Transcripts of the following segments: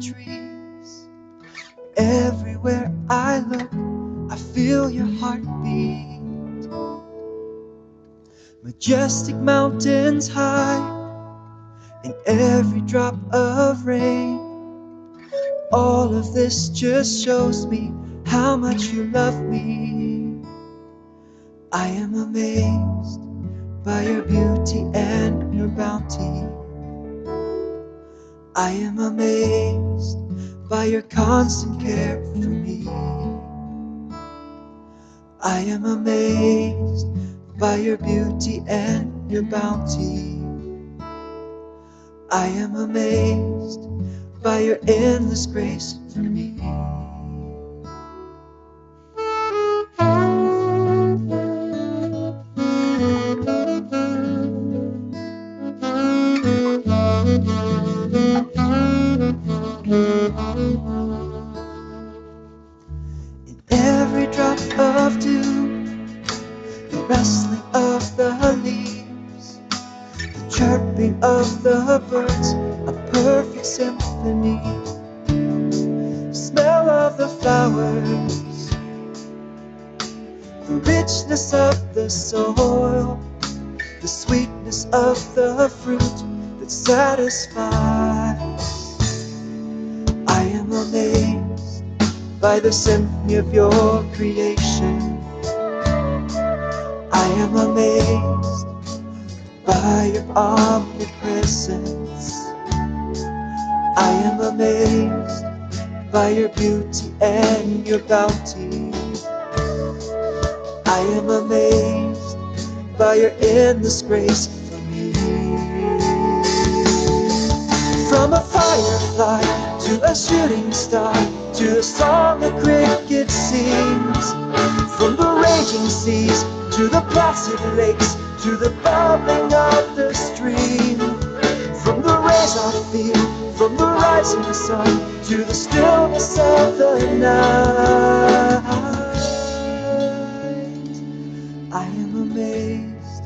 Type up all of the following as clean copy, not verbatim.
trees. Everywhere I look, I feel your heartbeat. Majestic mountains high, in every drop of rain. All of this just shows me how much you love me. I am amazed by your beauty and your bounty. I am amazed by your constant care for me. I am amazed by your beauty and your bounty. I am amazed by your endless grace for me. In every drop of dew, the rustling of the leaves, the chirping of the birds, a perfect symphony. Smell of the flowers, the richness of the soil, the sweetness of the fruit that satisfies. I am amazed by the symphony of your creation. I am amazed by your omnipresence. I am amazed by your beauty and your bounty. I am amazed by your endless grace for me. From a firefly to a shooting star, to the song a cricket sings, from the raging seas to the placid lakes, to the bubbling of the stream, from the rays I feel, from the rising sun to the stillness of the night. I am amazed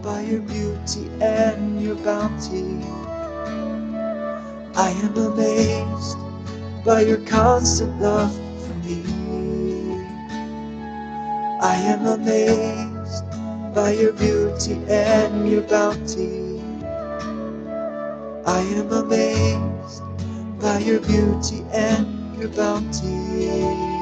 by your beauty and your bounty. I am amazed by your constant love for me. I am amazed by your beauty and your bounty. I am amazed by your beauty and your bounty.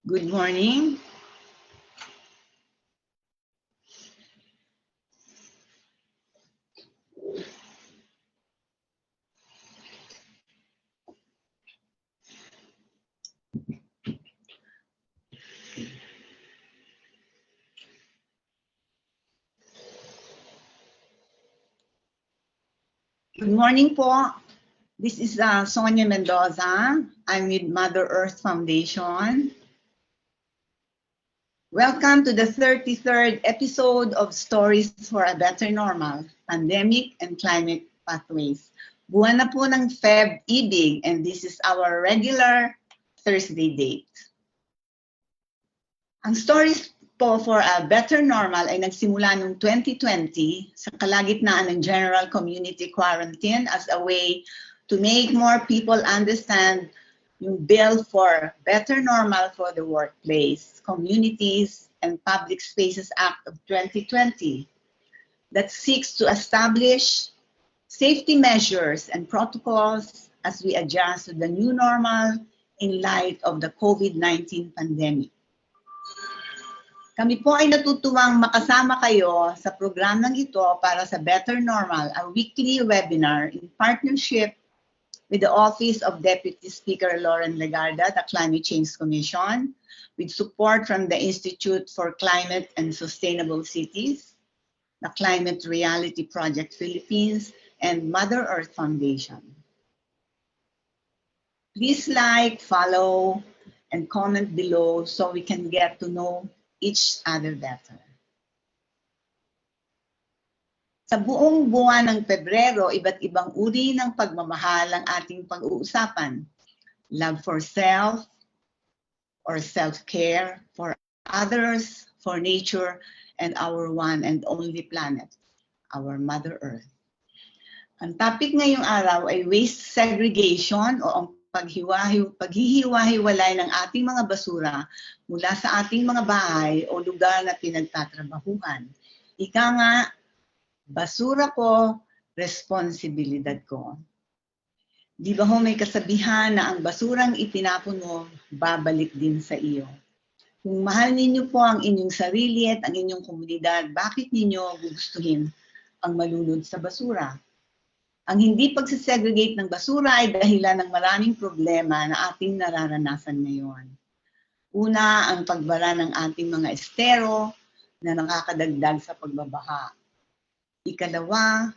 Good morning. Good morning po. This is Sonia Mendoza. I'm with Mother Earth Foundation. Welcome to the 33rd episode of Stories for a Better Normal, Pandemic and Climate Pathways. Buwan na po ng Feb Ibig, and this is our regular Thursday date. Ang Stories po for a Better Normal ay nagsimula noong 2020 sa kalagitnaan ng general community quarantine as a way to make more people understand yung bill for better normal for the workplace, communities, and public spaces act of 2020 that seeks to establish safety measures and protocols as we adjust to the new normal in light of the COVID-19 pandemic. Kami po ay natutuwang makasama kayo sa programang ito para sa Better Normal, a weekly webinar in partnership with the Office of Deputy Speaker Lauren Legarda, the Climate Change Commission, with support from the Institute for Climate and Sustainable Cities, the Climate Reality Project Philippines, and Mother Earth Foundation. Please like, follow, and comment below so we can get to know each other better. Sa buong buwan ng Pebrero, iba't ibang uri ng pagmamahal ang ating pag-uusapan. Love for self, or self-care, for others, for nature, and our one and only planet, our Mother Earth. Ang topic ngayong araw ay waste segregation o ang paghihiwa-hiwalay ng ating mga basura mula sa ating mga bahay o lugar na pinagtatrabahuhan. Ika nga, basura ko, responsibilidad ko. Di ba ho may kasabihan na ang basurang itinapon mo, babalik din sa iyo. Kung mahal ninyo po ang inyong sarili at ang inyong komunidad, bakit ninyo gugustuhin ang malunod sa basura? Ang hindi pagsisegregate ng basura ay dahilan ng maraming problema na ating nararanasan ngayon. Una, ang pagbara ng ating mga estero na nakakadagdag sa pagbabaha. Ikalawa,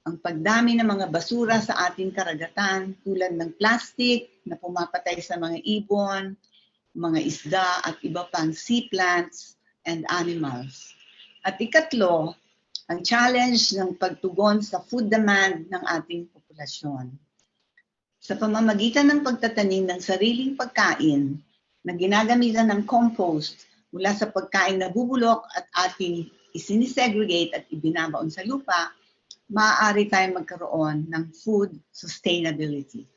ang pagdami ng mga basura sa ating karagatan tulad ng plastic na pumapatay sa mga ibon, mga isda at iba pang sea plants and animals. At ikatlo, ang challenge ng pagtugon sa food demand ng ating populasyon. Sa pamamagitan ng pagtatanim ng sariling pagkain na ginagamitan ng compost mula sa pagkain na bubulok at ating isinisegregate at ibinabaon sa lupa, maaari tayong magkaroon ng food sustainability.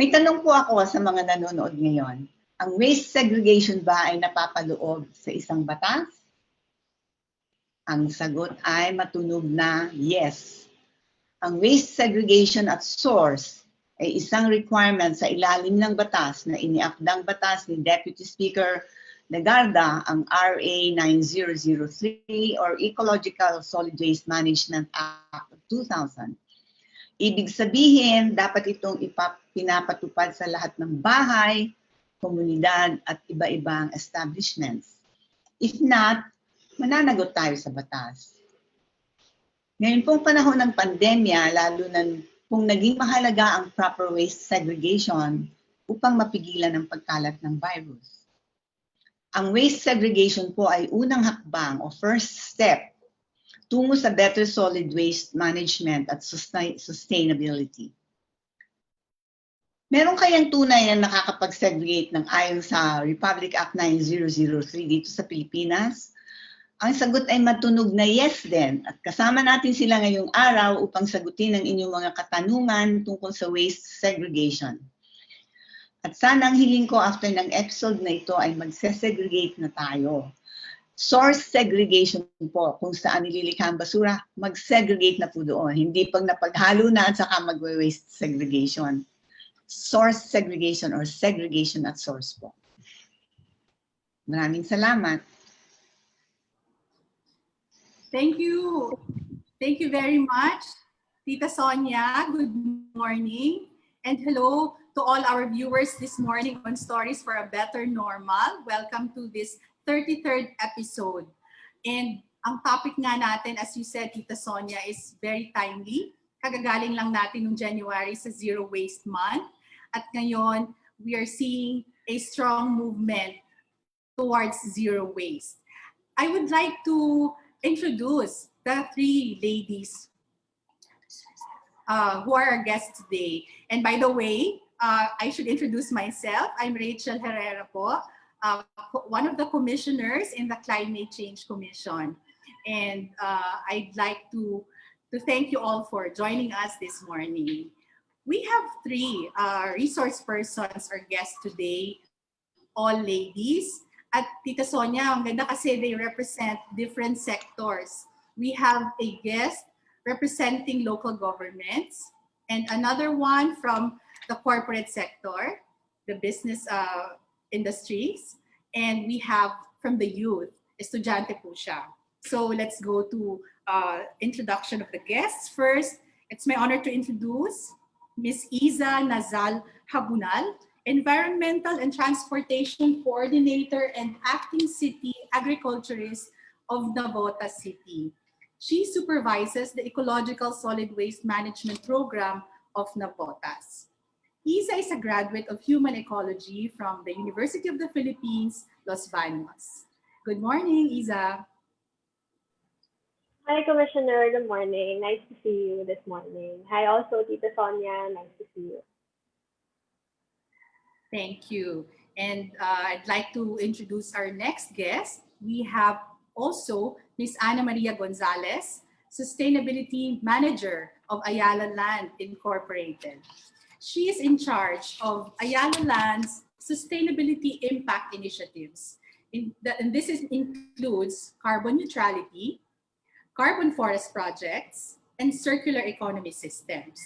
May tanong po ako sa mga nanonood ngayon. Ang waste segregation ba ay napapaloob sa isang batas? Ang sagot ay matunog na yes. Ang waste segregation at source ay isang requirement sa ilalim ng batas na iniakdang batas ni Deputy Speaker Legarda, ang RA 9003 or Ecological Solid Waste Management Act of 2000. Ibig sabihin, dapat itong pinapatupad sa lahat ng bahay, komunidad at iba-ibang establishments. If not, mananagot tayo sa batas. Ngayon pong panahon ng pandemya, lalo na kung naging mahalaga ang proper waste segregation upang mapigilan ang pagkalat ng virus. Ang waste segregation po ay unang hakbang o first step tungo sa better solid waste management at sustainability. Meron kayang tunay na nakakapag-segregate ng ayon sa Republic Act 9003 dito sa Pilipinas? Ang sagot ay matunog na yes din at kasama natin sila ngayong araw upang sagutin ang inyong mga katanungan tungkol sa waste segregation. At sana ang hiling ko after ng episode na ito ay magse-segregate na tayo. Source segregation po, kung saan nililikha ang basura, mag-segregate na po doon. Hindi pag napaghalo na at saka mag-waste segregation. Source segregation or segregation at source po. Maraming salamat. Thank you. Thank you very much, Tita Sonia. Good morning. And hello to all our viewers this morning on Stories for a Better Normal. Welcome to this 33rd episode. And ang topic nga natin, as you said, Tita Sonia, is very timely. Kagagaling lang natin noong January sa Zero Waste Month. At ngayon, we are seeing a strong movement towards zero waste. I would like to introduce the three ladies who are our guests today. And by the way, I should introduce myself. I'm Rachel Herrera po, one of the commissioners in the Climate Change Commission. And I'd like to thank you all for joining us this morning. We have three resource persons or guests today, all ladies. At Tita Sonia, ang ganda kasi they represent different sectors. We have a guest representing local governments and another one from the corporate sector, the business industries, and we have from the youth, estudyante po siya. So let's go to introduction of the guests. First, it's my honor to introduce Ms. Iza Nazal Habunal, Environmental and Transportation Coordinator and Acting City Agriculturist of Navotas City. She supervises the Ecological Solid Waste Management Program of Navotas. Isa is a graduate of Human Ecology from the University of the Philippines, Los Baños. Good morning, Isa. Hi, Commissioner. Good morning. Nice to see you this morning. Hi, also, Tita Sonia. Nice to see you. Thank you. And I'd like to introduce our next guest. We have also Ms. Ana Maria Gonzalez, Sustainability Manager of Ayala Land Incorporated. She is in charge of Ayala Land's sustainability impact initiatives. And this includes carbon neutrality, carbon forest projects, and circular economy systems.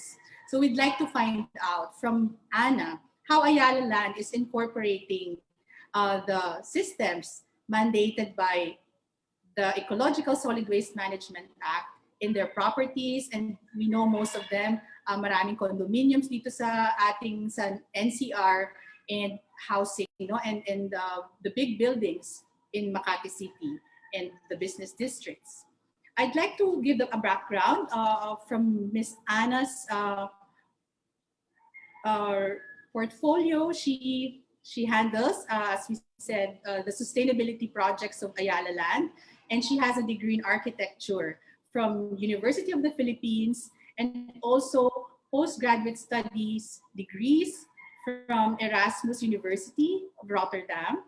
So we'd like to find out from Ana how Ayala Land is incorporating the systems mandated by the Ecological Solid Waste Management Act in their properties. And we know most of them, maraming condominiums dito sa ating sa NCR and housing, and the big buildings in Makati City and the business districts. I'd like to give a background from Ms. Ana's portfolio. She handles, as we said, the sustainability projects of Ayala Land, and she has a degree in architecture from University of the Philippines and also postgraduate studies degrees from Erasmus University of Rotterdam,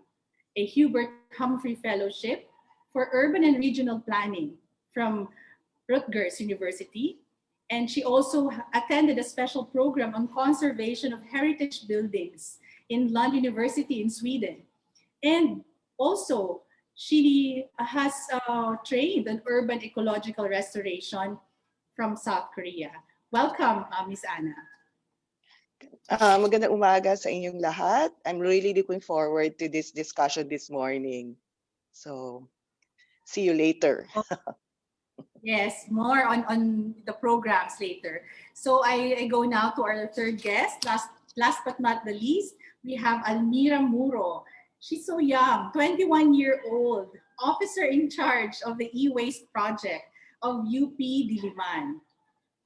a Hubert Humphrey Fellowship for Urban and Regional Planning from Rutgers University. And she also attended a special program on conservation of heritage buildings in Lund University in Sweden. And also, she has trained in urban ecological restoration from South Korea. Welcome, Ms. Ana. Magandang umaga sa inyong lahat. I'm really looking forward to this discussion this morning. So, see you later. Yes, more on the programs later. So I go now to our third guest. Last but not the least, we have Almira Muro. She's so young, 21-year-old, officer in charge of the e-waste project of UP Diliman.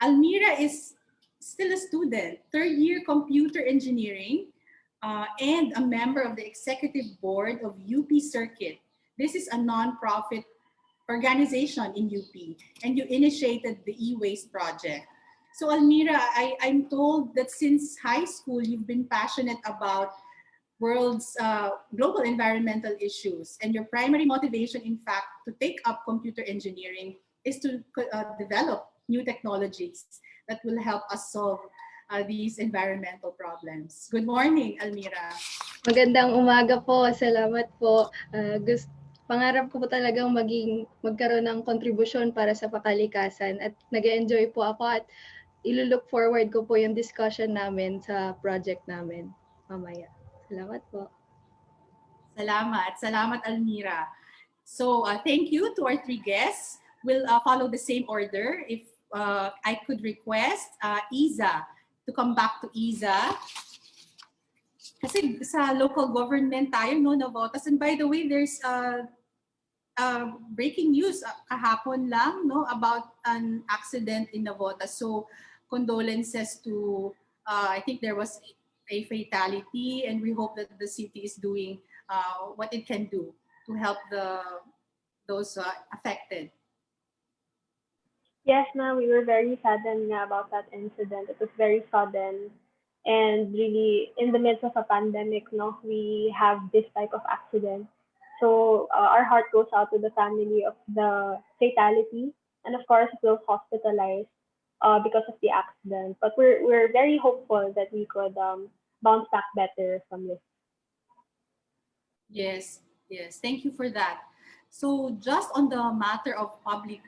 Almira is still a student, third-year computer engineering, and a member of the executive board of UP Circuit. This is a non-profit organization in UP, and you initiated the e-waste project. So Almira, I'm told that since high school, you've been passionate about world's global environmental issues, and your primary motivation, in fact, to take up computer engineering is to develop new technologies that will help us solve these environmental problems. Good morning, Almira. Magandang umaga po. Salamat po. Pangarap ko po talagang magkaroon ng kontribusyon para sa pakalikasan at nag-enjoy po ako at ilo-look forward ko po yung discussion namin sa project namin mamaya. Salamat po. Salamat Almira. So thank you to our three guests. We'll follow the same order. If I could request Iza to come back to Iza. Kasi sa local government tayo, no, Navotas. And by the way, there's breaking news kahapon lang, no, about an accident in Navotas. So condolences to, I think there was a fatality, and we hope that the city is doing what it can do to help those affected. Yes, ma'am, we were very saddened nga about that incident. It was very sudden. And really, in the midst of a pandemic, no, we have this type of accident. So our heart goes out to the family of the fatality, and of course, those hospitalized because of the accident. But we're very hopeful that we could bounce back better from this. Yes, yes. Thank you for that. So just on the matter of public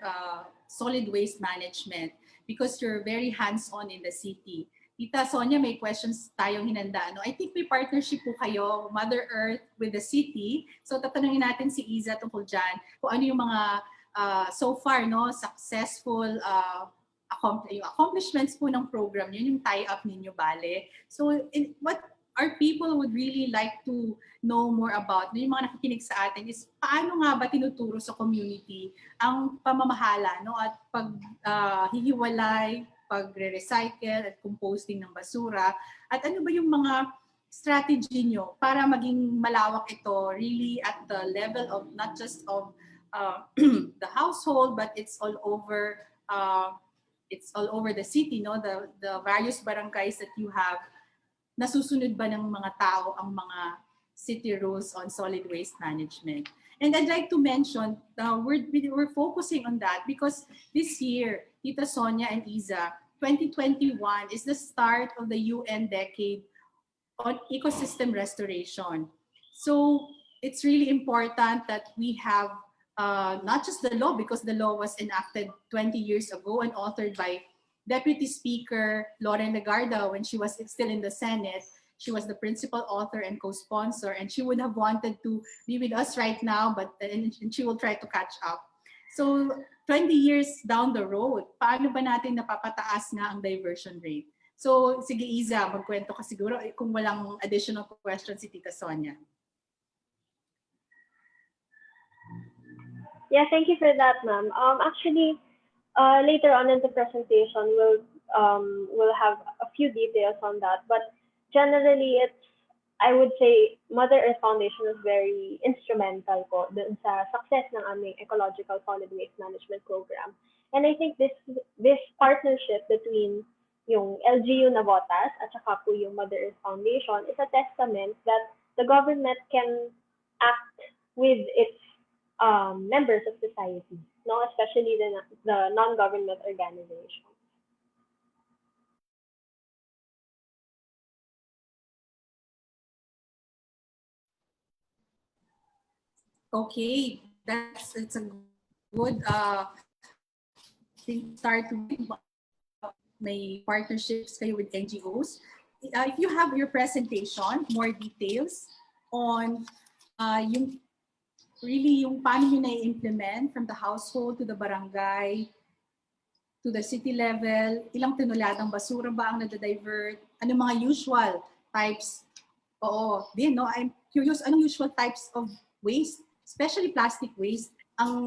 solid waste management, because you're very hands-on in the city, Tita Sonia, may questions tayong hinanda. No? I think may partnership po kayo, Mother Earth with the city. So tatanungin natin si Iza tungkol dyan, kung ano yung mga so far, no, successful yung accomplishments po ng program yun, yung tie-up ninyo, Bale. So what our people would really like to know more about, yung mga nakikinig sa atin, is paano nga ba tinuturo sa community ang pamamahala, no, at paghihiwalay, pagre-recycle at composting ng basura, at ano ba yung mga strategy nyo para maging malawak ito really at the level of not just of the household, but it's all over the city, no, the various barangays that you have. Nasusunod ba ng mga tao ang mga city rules on solid waste management? And I'd like to mention, we're focusing on that because this year, Tita Sonia and Iza, 2021 is the start of the UN decade on ecosystem restoration. So it's really important that we have not just the law, because the law was enacted 20 years ago and authored by Deputy Speaker Lauren Legarda when she was still in the Senate. She was the principal author and co-sponsor, and she would have wanted to be with us right now, but and she will try to catch up. So 20 years down the road, paano ba natin napapataas nga ang diversion rate? So sige Iza, magkwento ka siguro kung walang additional questions si Tita Sonia. Yeah, thank you for that, ma'am. Actually, later on in the presentation, we'll have a few details on that. But generally, I would say Mother Earth Foundation is very instrumental po dun sa success ng aming ecological solid waste management program. And I think this partnership between yung LGU Navotas at saka po yung Mother Earth Foundation is a testament that the government can act with its members of society, no, especially the non-government organizations. Okay, it's a good start to may partnerships kayo with NGOs. If you have your presentation, more details on yung paano nyo na-implement from the household to the barangay, to the city level, ilang tonoladang basura ba ang nada-divert, ano mga usual types, din, no? I'm curious, anong usual types of waste, especially plastic waste, ang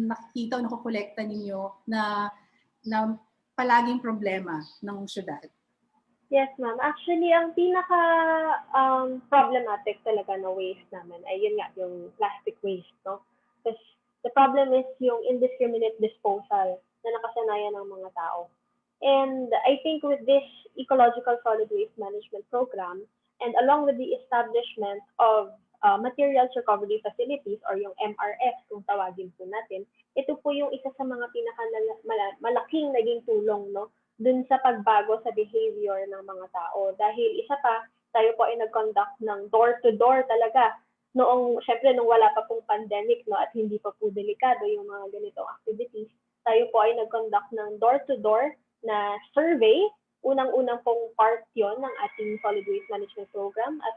nakikita o nakukolekta ninyo na palaging problema ng syudad? Yes, ma'am. Actually, ang pinaka problematic talaga na waste namin ay yun nga, yung plastic waste, no? Because the problem is yung indiscriminate disposal na nakasanayan ng mga tao. And I think with this ecological solid waste management program, and along with the establishment of materials recovery facilities, or yung MRF kung tawagin po natin, ito po yung isa sa mga malaking naging tulong, no, dun sa pagbago sa behavior ng mga tao. Dahil isa pa, tayo po ay nag-conduct ng door-to-door talaga. Syempre, nung wala pa pong pandemic, no, at hindi pa po delikado yung mga ganitong activities, tayo po ay nag-conduct ng door-to-door na survey. Unang-unang pong part yon ng ating solid waste management program. At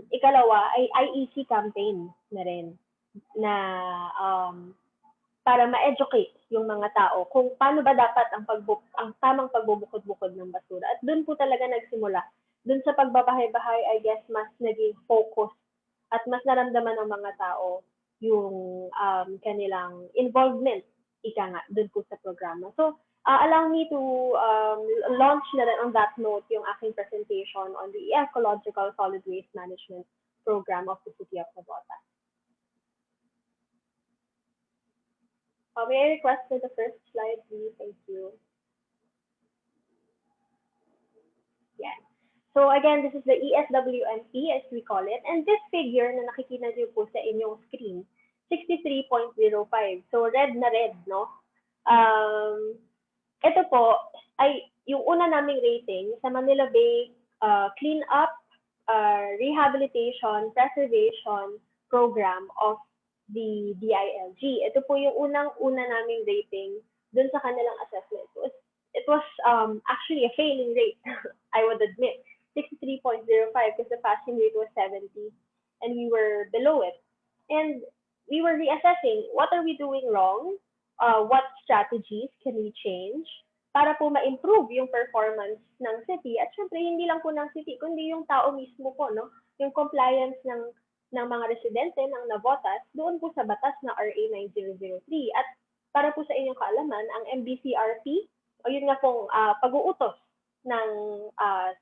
ikalawa ay IEC campaign na rin na para ma-educate yung mga tao kung paano ba dapat ang tamang pagbubukod-bukod ng basura. At doon po talaga nagsimula. Doon sa pagbabahay-bahay, I guess, mas naging focus at mas naramdaman ng mga tao yung kanilang involvement, ika nga, doon po sa programa. So, allow me to launch na rin on that note yung aking presentation on the Ecological Solid Waste Management Program of the City of Navotas. May I request for the first slide, please? Thank you. Yeah. So again, this is the ESWMP, as we call it. And this figure na nakikita niyo po sa inyong screen, 63.05. So red na red, no? Ito po ay yung una naming rating sa Manila Bay Clean Up, Rehabilitation, Preservation Program of the DILG. Ito po yung unang-una naming rating dun sa kanilang assessment. It was actually a failing rate, I would admit. 63.05 because the passing rate was 70 and we were below it. And we were reassessing what are we doing wrong, what strategies can we change para po ma-improve yung performance ng city. At syempre, hindi lang po ng city, kundi yung tao mismo po, no? Yung compliance ng mga residente ng Navotas doon po sa batas na RA 9003. At para po sa inyong kaalaman, ang MBCRP, o yun nga pong pag-uutos ng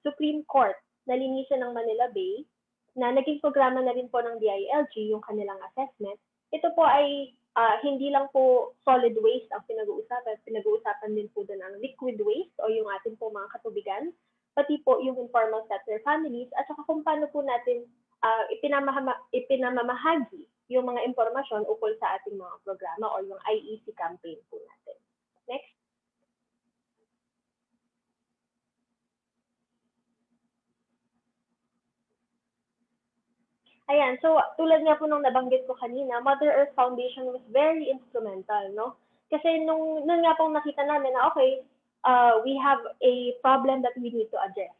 Supreme Court na linisan ng Manila Bay, na naging programa na rin po ng DILG yung kanilang assessment, ito po ay hindi lang po solid waste ang pinag-uusapan din po doon ang liquid waste o yung ating po mga katubigan, pati po yung informal settler families, at saka kung paano po natin ipinamamahagi yung mga impormasyon ukol sa ating mga programa o yung IEC campaign po natin. Next. Ayan, so tulad nga po nung nabanggit ko kanina, Mother Earth Foundation was very instrumental, no? Kasi nung nga pong nakita namin na okay, we have a problem that we need to address,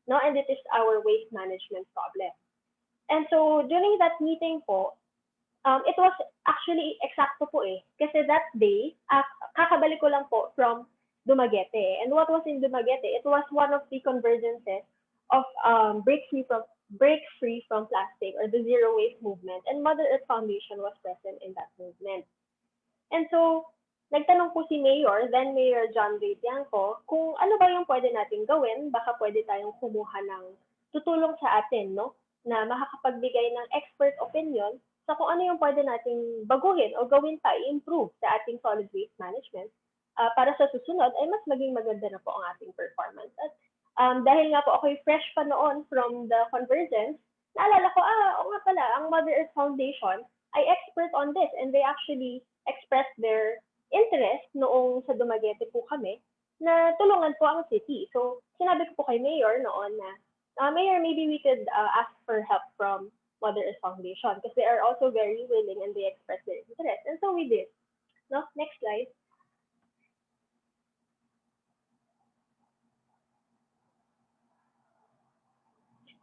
no? And it is our waste management problem. And so during that meeting po, it was actually eksakto po eh. Kasi that day, kakabalik ko lang po from Dumaguete. And what was in Dumaguete? It was one of the convergences of break free from plastic or the zero waste movement. And Mother Earth Foundation was present in that movement. And so, nagtanong po si Mayor, then Mayor John Ray Tiangco, kung ano ba yung pwede natin gawin, baka pwede tayong kumuha ng tutulong sa atin, no? Na makakapagbigay ng expert opinion sa kung ano yung pwede nating baguhin o gawin pa, i-improve sa ating solid waste management para sa susunod ay mas maging maganda na po ang ating performance. At dahil nga po ako'y fresh pa noon from the convergence, naalala ko, oo nga pala, ang Mother Earth Foundation ay expert on this and they actually expressed their interest noong sa Dumaguete po kami na tulungan po ang city. So, sinabi ko po kay Mayor noon na, Mayor, maybe we could ask for help from Mother Earth Foundation because they are also very willing and they express their interest. And so we did. No? Next slide.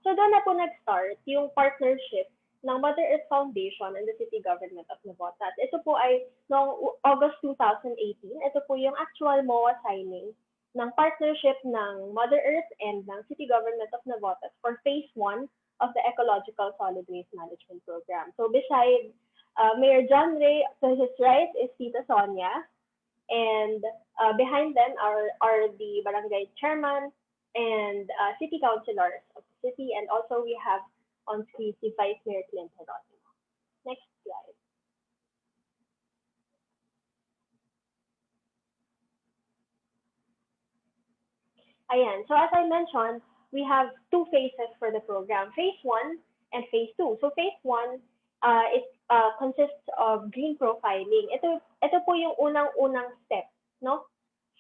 So doon na po nag-start yung partnership ng Mother Earth Foundation and the City Government of Navotas. Ito po ay noong August 2018. Ito po yung actual MOA signing ng partnership ng Mother Earth and ng City Government of Navotas for Phase 1 of the Ecological Solid Waste Management Program. So beside Mayor John Ray, to his right is Tita Sonia, and behind them are the barangay chairman and city councilors of the city, and also we have on screen the Vice Mayor Clint Heronimo. Next slide. Ayan, so as I mentioned, we have two phases for the program, Phase 1 and Phase 2. So Phase 1 consists of green profiling. Ito po yung unang step, no,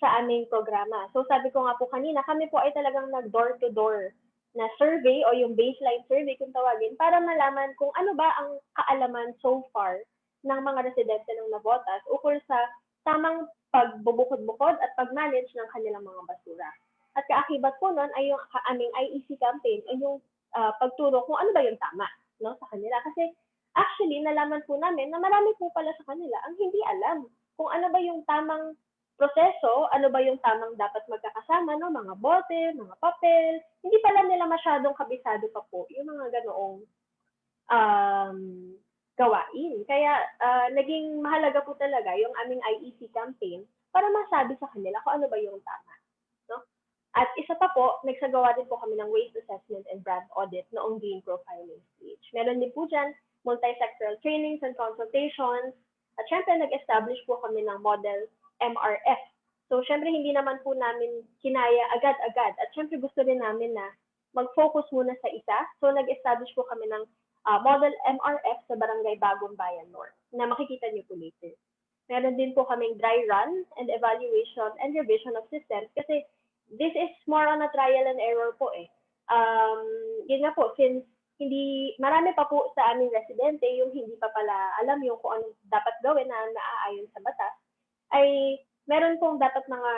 sa aming programa. So sabi ko nga po kanina, kami po ay talagang nag-door-to-door na survey o yung baseline survey kung tawagin para malaman kung ano ba ang kaalaman so far ng mga residente ng Navotas ukol sa tamang pagbubukod-bukod at pag-manage ng kanilang mga basura. At kaakibat po nun ay yung aming IEC campaign o yung pagturo kung ano ba yung tama, no, sa kanila. Kasi actually, nalaman po namin na marami po pala sa kanila ang hindi alam kung ano ba yung tamang proseso, ano ba yung tamang dapat magkakasama, no, mga bote, mga papel. Hindi pala nila masyadong kabisado pa po yung mga ganoong um, gawain. Kaya naging mahalaga po talaga yung aming IEC campaign para masabi sa kanila kung ano ba yung tama. No? At isa pa po, nagsagawa din po kami ng waste assessment and brand audit noong green profiling stage. Meron din po dyan multi-sectoral trainings and consultations. At syempre, nag-establish po kami ng model MRF. So, syempre, hindi naman po namin kinaya agad-agad. At syempre, gusto rin namin na mag-focus muna sa isa. So, nag-establish po kami ng model MRF sa Barangay Bagong Bayan North na makikita niyo po later. Meron din po kaming dry run and evaluation and revision of systems kasi this is more on a trial and error po eh. Yun nga po, since hindi, marami pa po sa aming residente yung hindi pa pala alam yung kung anong dapat gawin na naaayon sa batas, ay meron pong dapat mga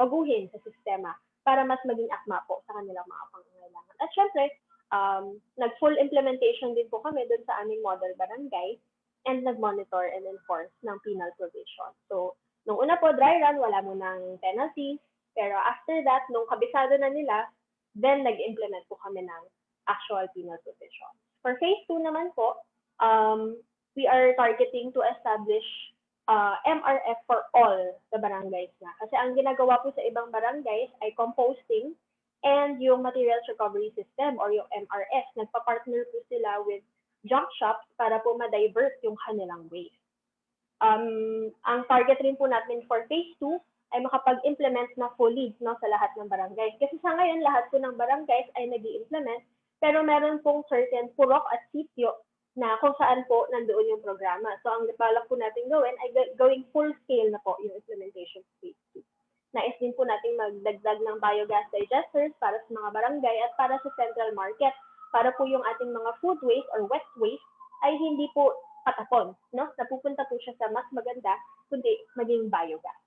baguhin sa sistema para mas maging akma po sa kanilang mga pangangailangan. At syempre, nag-full implementation din po kami dun sa aming model barangay and nag-monitor and enforce ng penal provision. So, nung una po, dry run, wala mo ng penalties. Pero after that, nung kabisado na nila, then nag-implement po kami ng actual penal provision. For phase 2 naman po, we are targeting to establish MRF for all the barangays na. Kasi ang ginagawa po sa ibang barangays ay composting and yung materials recovery system or yung MRS. Nagpa-partner po sila with junk shops para po ma-divert yung kanilang waste. Ang target rin po natin for phase 2 ay makapag-implement na fully no, sa lahat ng barangays. Kasi sa ngayon, lahat po ng barangays ay nag-i-implement, pero meron pong certain purok at sitio na kung saan po nandoon yung programa. So ang balak po natin gawin ay gawing full scale na po yung implementation phase 2. Nais din po natin magdagdag ng biogas digesters para sa mga barangay at para sa central market para po yung ating mga food waste or wet waste ay hindi po patapon, no? Napupunta po siya sa mas maganda kundi maging biogas.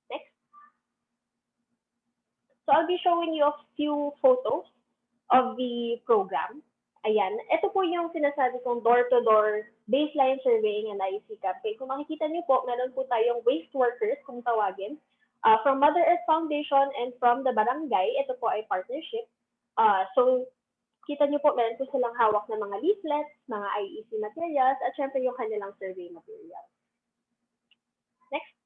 Next. So I'll be showing you a few photos of the program. Ayan, ito po yung sinasabi kong door-to-door baseline surveying and IEC campaign. Kung makikita niyo po, meron po tayong waste workers, kung tawagin, from Mother Earth Foundation and from the barangay. Ito po ay partnership. So, kita niyo po, meron po silang hawak ng mga leaflets, mga IEC materials, at syempre yung kanilang survey materials. Next.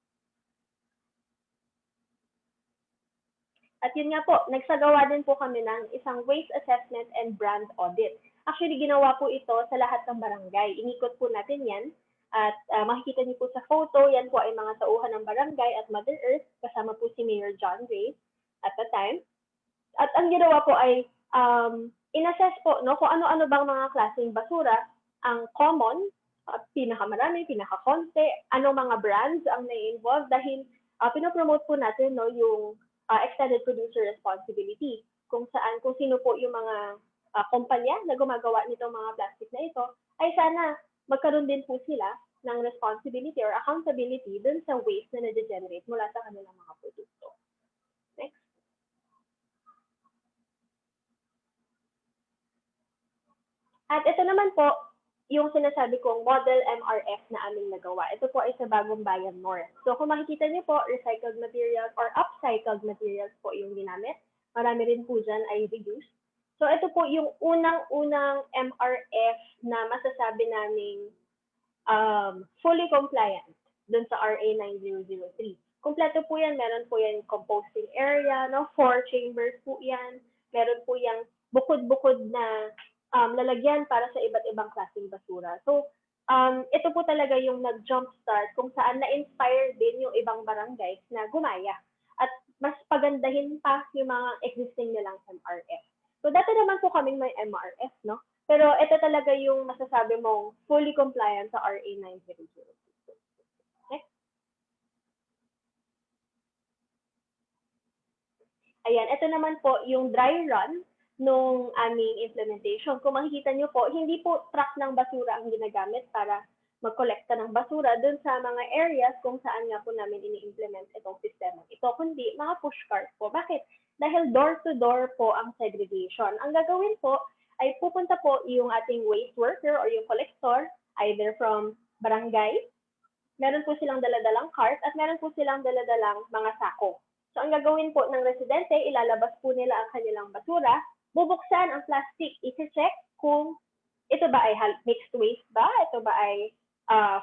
At yun nga po, nagsagawa din po kami ng isang waste assessment and brand audit. Actually, ginawa po ito sa lahat ng barangay. Inikot po natin yan. At makikita niyo po sa photo, yan po ay mga tauhan ng barangay at Mother Earth, kasama po si Mayor John Ray at the time. At ang ginawa po ay in-assess po no, kung ano-ano bang mga klaseng basura ang common, pinakamarami, pinakakonti, anong mga brands ang nai-involve dahil pinopromote po natin no, yung extended producer responsibility kung sino po yung mga kumpanya na gumagawa nitong mga plastic na ito ay sana magkaroon din po sila ng responsibility or accountability dun sa waste na na-generate mula sa kanilang mga produkto. Next. At ito naman po yung sinasabi kong model MRF na aming nagawa. Ito po ay sa Bagong Bayan North. So kung makikita niyo po, recycled materials or upcycled materials po yung ginamit. Marami rin po dyan ay reduced. So ito po yung unang-unang MRF na masasabi naming fully compliant dun sa RA 9003. Kompleto po yan. Meron po yan composting area, no? 4 chambers po yan. Meron po yung bukod-bukod na lalagyan para sa iba't ibang klaseng basura. So, ito po talaga yung nag-jumpstart kung saan na-inspire din yung ibang barangays na gumaya at mas pagandahin pa yung mga existing nilang MRF. So, dati naman po kaming may MRF, no? Pero ito talaga yung masasabi mong fully compliant sa RA 9003. Next. Ayan, ito naman po yung dry run nung aming implementation. Kung makikita nyo po, hindi po truck ng basura ang ginagamit para magkolekta ng basura dun sa mga areas kung saan nga po namin ini-implement itong sistema ito, kundi mga push cart po. Bakit? Dahil door-to-door po ang segregation. Ang gagawin po ay pupunta po yung ating waste worker or yung collector, either from barangay, meron po silang daladalang cart, at meron po silang daladalang mga sako. So ang gagawin po ng residente, ilalabas po nila ang kanilang basura, bubuksan ang plastic, i-check kung ito ba ay mixed waste ba, ito ba ay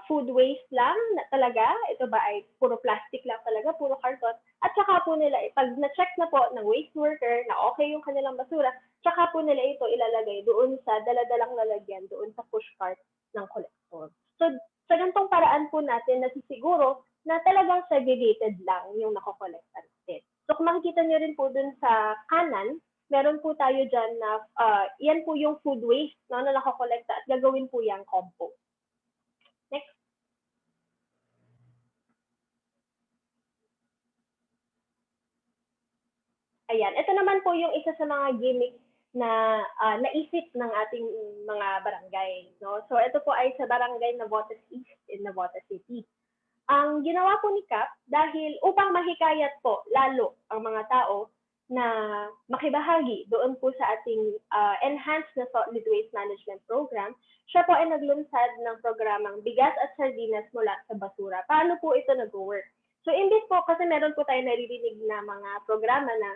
food waste lang na talaga, ito ba ay puro plastic lang talaga, puro karton, at saka po nila, pag na-check na po ng waste worker na okay yung kanilang basura, saka po nila ito ilalagay doon sa daladalang lalagyan, doon sa push cart ng collector. So, sa ganitong paraan po natin, nasisiguro na talagang segregated lang yung nakokolekta natin. So, kung makikita nyo rin po dun sa kanan, meron po tayo dyan na, yan po yung food waste no, na nakokolekta at gagawin po yung compost. Next. Ayan, ito naman po yung isa sa mga gimmick na naisip ng ating mga barangay. No? So ito po ay sa barangay Navotas East in Navotas City. Ang ginawa po ni CAP, dahil upang mahikayat po lalo ang mga tao na makibahagi doon po sa ating enhanced na solid waste management program, siya po ay naglunsad ng programang Bigas at Sardinas Mula sa Basura. Paano po ito nag-work? So imbis po, kasi meron po tayo naririnig na mga programa na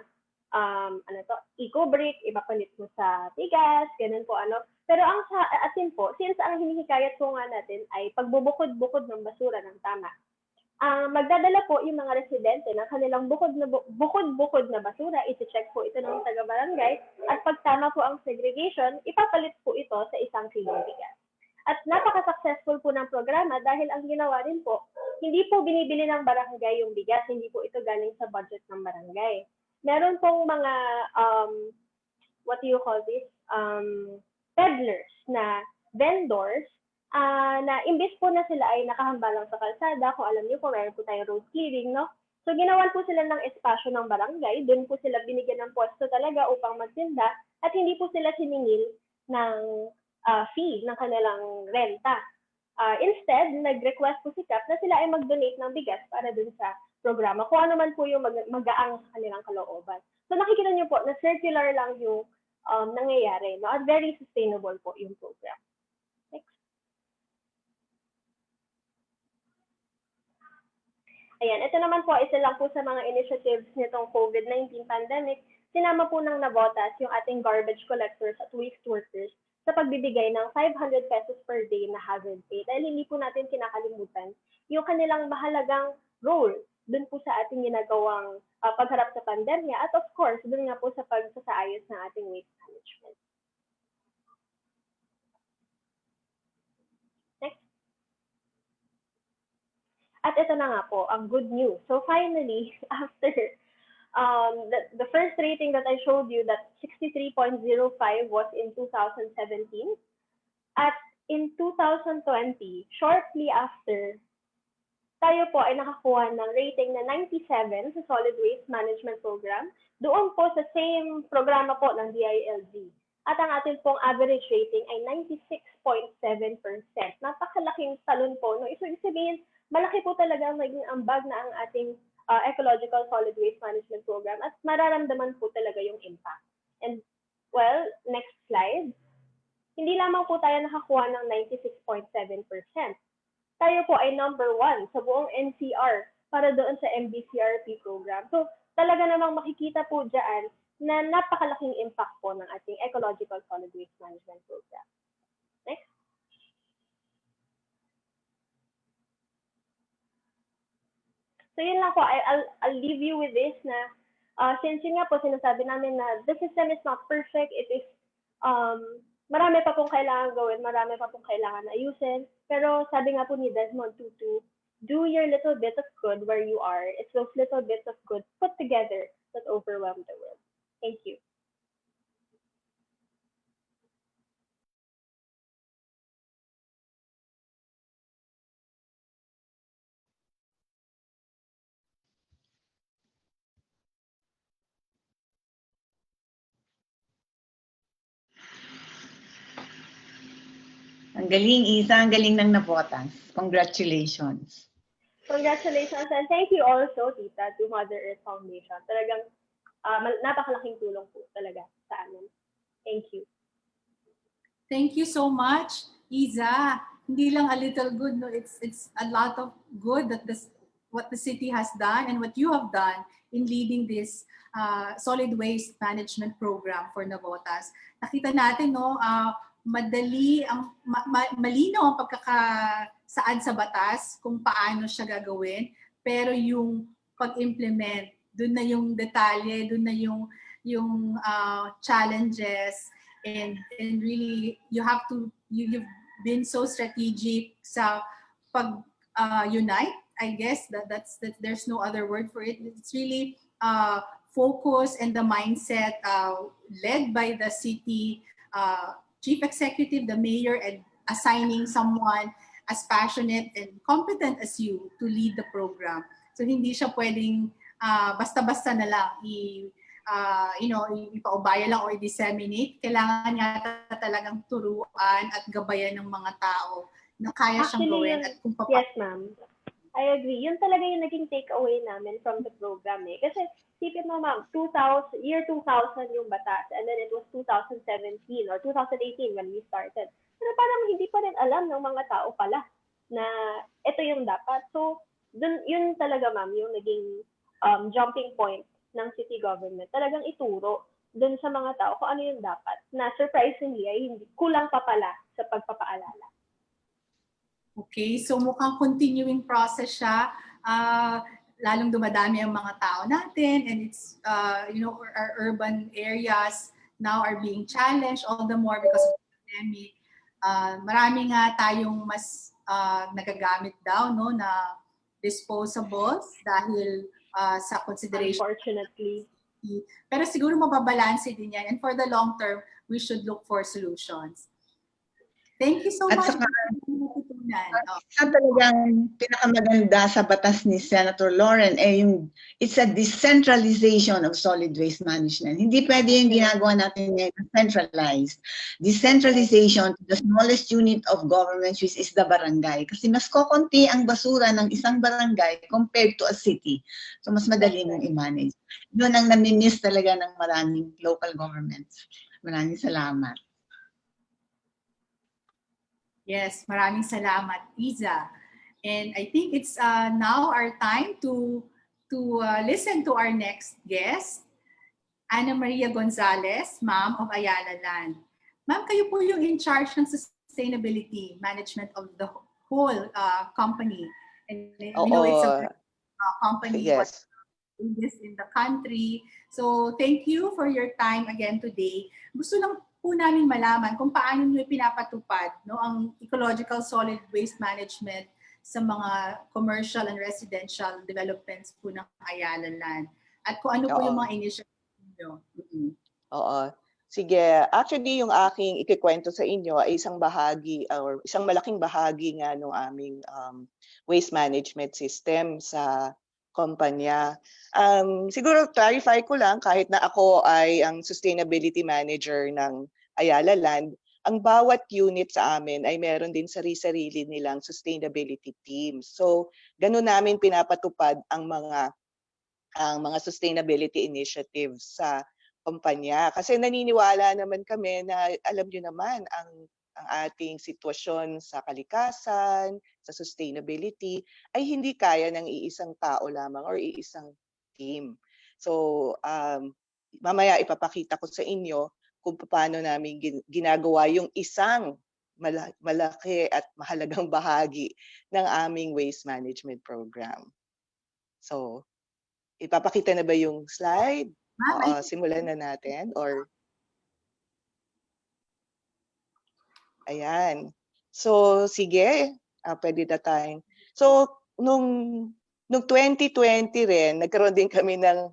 eco-brick, ipapalit mo sa bigas, ganun po ano. Pero ang sa atin po, since ang hinihikayat po nga natin ay pagbubukod-bukod ng basura ng tama, magdadala po yung mga residente ng kanilang bukod-bukod na basura, iti-check po ito ng taga-barangay, at pag tama po ang segregation, ipapalit po ito sa 1 kilong bigas. At napaka-successful po ng programa dahil ang ginawa rin po, hindi po binibili ng barangay yung bigas, hindi po ito galing sa budget ng barangay. Meron pong mga, what do you call this, peddlers na vendors, na imbis po na sila ay nakahambalang sa kalsada, kung alam niyo po, meron po tayong road clearing, no? So, ginawan po sila ng espasyo ng barangay, doon po sila binigyan ng pwesto talaga upang magtinda, at hindi po sila siningil ng fee ng kanilang renta. Instead, nag-request po si CAP na sila ay mag-donate ng bigas para dun sa programa, kung ano man po yung mag-aang sa kanilang kalooban. So, nakikita niyo po na circular lang yung nangyayari, no? At very sustainable po yung program. Next. Ayan, ito naman po, isa lang po sa mga initiatives nitong COVID-19 pandemic. Sinama po ng Navotas yung ating garbage collectors at waste workers sa pagbibigay ng 500 pesos per day na hazard pay. Dahil hindi po natin kinakalimutan yung kanilang mahalagang role dun po sa ating ginagawang pagharap sa pandemya, at of course, dun nga po sa pagsasaayos ng ating waste management. Next. At ito na nga po, ang good news. So finally, after the first rating that I showed you, that 63.05 was in 2017, at in 2020, shortly after, tayo po ay nakakuha ng rating na 97 sa Solid Waste Management Program, doon po sa same programa po ng DILG. At ang ating pong average rating ay 96.7%. Napakalaking talon po. No? So, ibig sabihin, malaki po talaga ang naging ambag na ang ating Ecological Solid Waste Management Program, at mararamdaman po talaga yung impact. And, well, next slide. Hindi lamang po tayo nakakuha ng 96.7%. Tayo po ay number 1 sa buong NCR para doon sa MBCRP program. So, talaga namang makikita po dyan na napakalaking impact po ng ating Ecological Solid Waste Management Program. Next. So, yun lang po. I'll leave you with this na since yun nga po sinasabi namin na the system is not perfect, it is marami pa pong kailangan gawin, marami pa pong kailangan ayusin. Pero sabi nga po ni Desmond Tutu, do your little bit of good where you are. It's those little bits of good put together that overwhelm the world. Thank you. Ang galing, Isa. Ang galing ng Navotas. Congratulations. Congratulations and thank you also, Tita, to Mother Earth Foundation. Talagang napakalaking tulong po talaga sa amin. Thank you. Thank you so much, Iza. Hindi lang a little good, no? It's a lot of good that what the city has done and what you have done in leading this solid waste management program for Navotas. Nakita natin, no, madali ang malinaw ang pagkakasaad sa batas kung paano siya gagawin, pero yung pag-implement, doon na yung detalye, doon na yung challenges, and really you've been so strategic sa pag unite. I guess that's there's no other word for it. It's really focus and the mindset led by the city chief executive, the mayor, and assigning someone as passionate and competent as you to lead the program. So hindi siya pwedeng basta-basta na lang ipaubaya lang or i-disseminate. Kailangan nga talagang turuan at gabayan ng mga tao na kaya siyang gawin at kung paano. Yes, ma'am. I agree. Yun talaga yung naging takeaway namin from the program eh. Kasi tipid mo, ma'am, year 2000 yung batas, and then it was 2017 or 2018 when we started. Pero parang hindi pa rin alam ng mga tao pala na ito yung dapat. So, yun talaga, ma'am, yung naging jumping point ng city government. Talagang ituro dun sa mga tao kung ano yung dapat. Na surprisingly ay hindi kulang pa pala sa pagpapaalala. Okay, so mukhang continuing process siya. Lalong dumadami ang mga tao natin, and it's our urban areas now are being challenged all the more because of the pandemic. Marami nga tayong mas nagagamit daw, no, na disposables dahil sa consideration. Unfortunately. Pero siguro mababalanse din yan, and for the long term we should look for solutions. Thank you so much. Isa talagang pinakamaganda sa batas ni Senator Lauren it's a decentralization of solid waste management. Hindi pwede yung ginagawa natin ngayon centralized. Decentralization to the smallest unit of government, which is the barangay. Kasi mas kokonti ang basura ng isang barangay compared to a city. So mas madali mong i-manage. Yun ang nami-miss talaga ng maraming local governments. Maraming salamat. Yes, maraming salamat, Iza. And I think it's now our time to listen to our next guest, Ana Maria Gonzalez, Ma'am of Ayala Land. Ma'am, kayo po yung in charge ng sustainability management of the whole company. And we know it's a company yes. in the country. So thank you for your time again today. Gusto lang po namin malaman kung paano nyo pinapatupad, no, ang ecological solid waste management sa mga commercial and residential developments po ng Ayala Land. At kung ano po yung mga initiatives nyo. Oo. Sige, actually yung aking ikikwento sa inyo ay isang bahagi or isang malaking bahagi nga ng aming waste management system sa kumpanya. Siguro clarify ko lang, kahit na ako ay ang sustainability manager ng Ayala Land, ang bawat unit sa amin ay meron din sarili-sarili nilang sustainability team. So, ganun namin pinapatupad ang mga sustainability initiatives sa kumpanya. Kasi naniniwala naman kami na alam niyo naman ang ating sitwasyon sa kalikasan, sa sustainability, ay hindi kaya ng iisang tao lamang or iisang team. So, mamaya ipapakita ko sa inyo kung paano namin ginagawa yung isang malaki at mahalagang bahagi ng aming waste management program. So, ipapakita na ba yung slide? Simulan na natin or ayan. So, sige, pwede na tayo. So, nung 2020 rin, nagkaroon din kami ng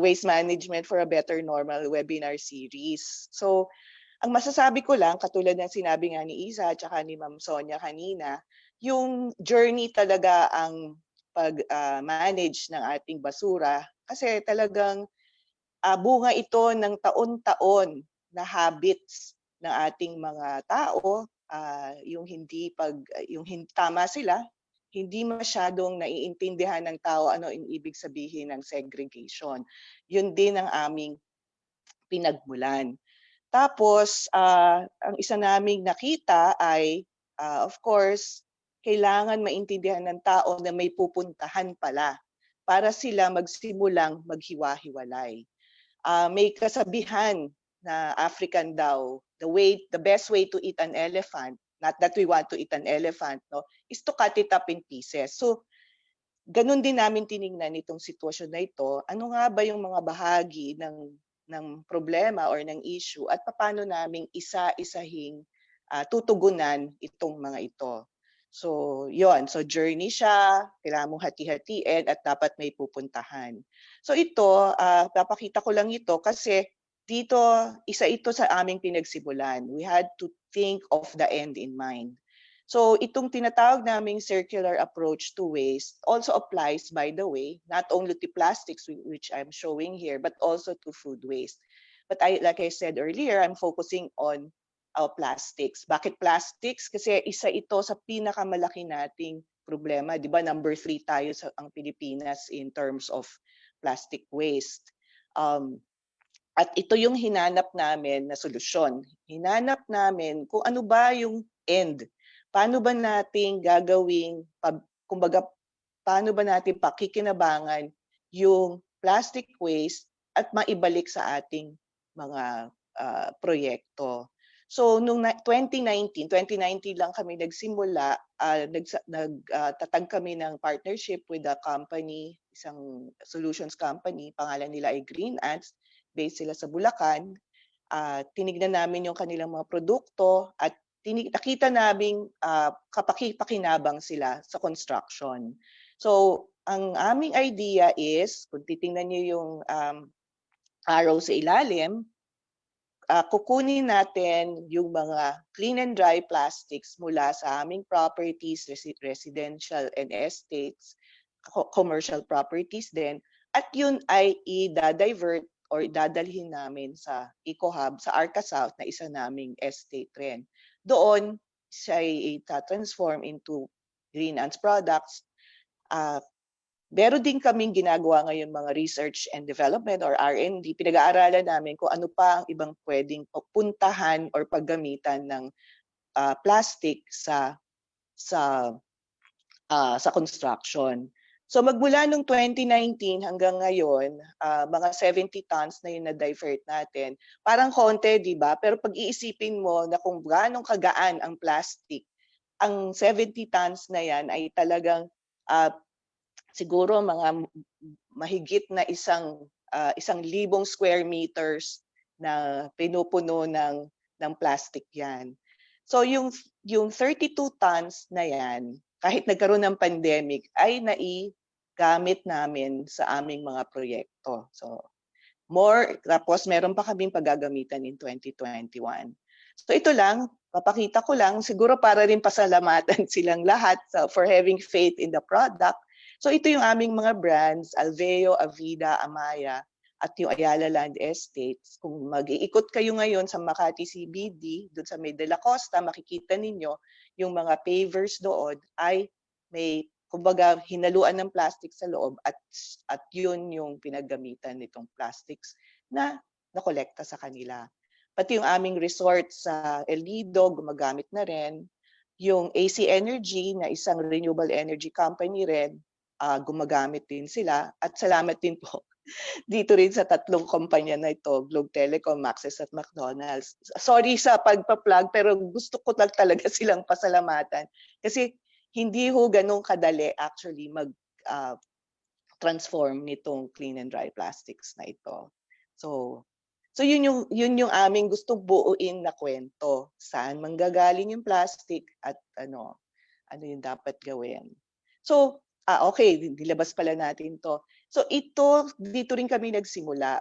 Waste Management for a Better Normal webinar series. So, ang masasabi ko lang, katulad ng sinabi nga ni Isa at saka ni Ma'am Sonia kanina, yung journey talaga ang pag-manage ng ating basura kasi talagang bunga ito ng taon-taon na habits ng ating mga tao tama sila, hindi masyadong naiintindihan ng tao ano ang ibig sabihin ng segregation. Yun din ang aming pinagmulan. Tapos, ang isa naming nakita ay, of course, kailangan maintindihan ng tao na may pupuntahan pala para sila magsimulang maghiwa-hiwalay. May kasabihan na African daw, the best way to eat an elephant, not that we want to eat an elephant, no, is to cut it up in pieces. So, ganun din namin tiningnan itong sitwasyon na ito. Ano nga ba yung mga bahagi ng problema or ng issue at paano namin isa-isahing tutugunan itong mga ito. So, yon. So, journey siya, kailangan mong hati-hatiin at dapat may pupuntahan. So, ito, papakita ko lang ito kasi dito, isa ito sa aming pinagsimulan. We had to think of the end in mind. So, itong tinatawag naming circular approach to waste also applies, by the way, not only to plastics, which I'm showing here, but also to food waste. But like I said earlier, I'm focusing on plastics. Bakit plastics? Kasi isa ito sa pinakamalaki nating problema. Di ba? Number 3 tayo sa ang Pilipinas in terms of plastic waste. At ito yung hinanap namin na solusyon. Hinanap namin kung ano ba yung end. Paano ba natin gagawing, kumbaga, paano ba natin pakikinabangan yung plastic waste at maibalik sa ating mga proyekto. So, noong 2019 lang kami nagsimula, nagtatag kami ng partnership with a company, isang solutions company, pangalan nila ay Green Ants, based sila sa Bulacan. Tinignan namin yung kanilang mga produkto at nakita naming kapakipakinabang sila sa construction. So, ang aming idea is, kung titingnan niyo yung arrow sa ilalim, kukunin natin yung mga clean and dry plastics mula sa aming properties, residential and estates, commercial properties din, at yun ay i-divert or dadalhin namin sa EcoHub, sa Arca South na isa naming estate rin. Doon siya i-transform into Green Ants products. Meron din kaming ginagawa ngayon mga research and development or R&D. Pinag-aaralan namin kung ano pa ang ibang pwedeng puntahan or paggamitan ng plastic sa construction. So magmula nung 2019 hanggang ngayon, mga 70 tons na yung na-divert natin. Parang konti, di ba? Pero pag-iisipin mo na kung gaano kagaan ang plastic, ang 70 tons na yan ay talagang siguro mga mahigit na 1,000 square meters na pinupuno ng plastic yan. So yung 32 tons na yan, kahit nagkaroon ng pandemic, ay naigamit namin sa aming mga proyekto. So tapos meron pa kaming paggagamitan in 2021. So ito lang, papakita ko lang, siguro para rin pasalamatan silang lahat for having faith in the product. So ito yung aming mga brands, Alveo, Avida, Amaya, at yung Ayala Land Estates. Kung mag-iikot kayo ngayon sa Makati CBD, doon sa May de la Costa, makikita ninyo yung mga pavers doon ay may, kumbaga, hinaluan ng plastic sa loob at yun yung pinaggamitan nitong plastics na nakolekta sa kanila. Pati yung aming resort sa El Nido, gumagamit na rin. Yung AC Energy na isang renewable energy company rin, gumagamit din sila. At salamat din po dito rin sa 3 kumpanya na ito, Globe Telecom, Maxis at McDonald's. Sorry sa pagpa-plug pero gusto ko talaga silang pasalamatan kasi hindi ho ganun kadali actually mag-transform nitong clean and dry plastics na ito. So yun yung aming gustong buuin na kwento. Saan manggagaling yung plastic at ano yung dapat gawin. So okay, nilabas pala natin to. So dito rin kami nagsimula.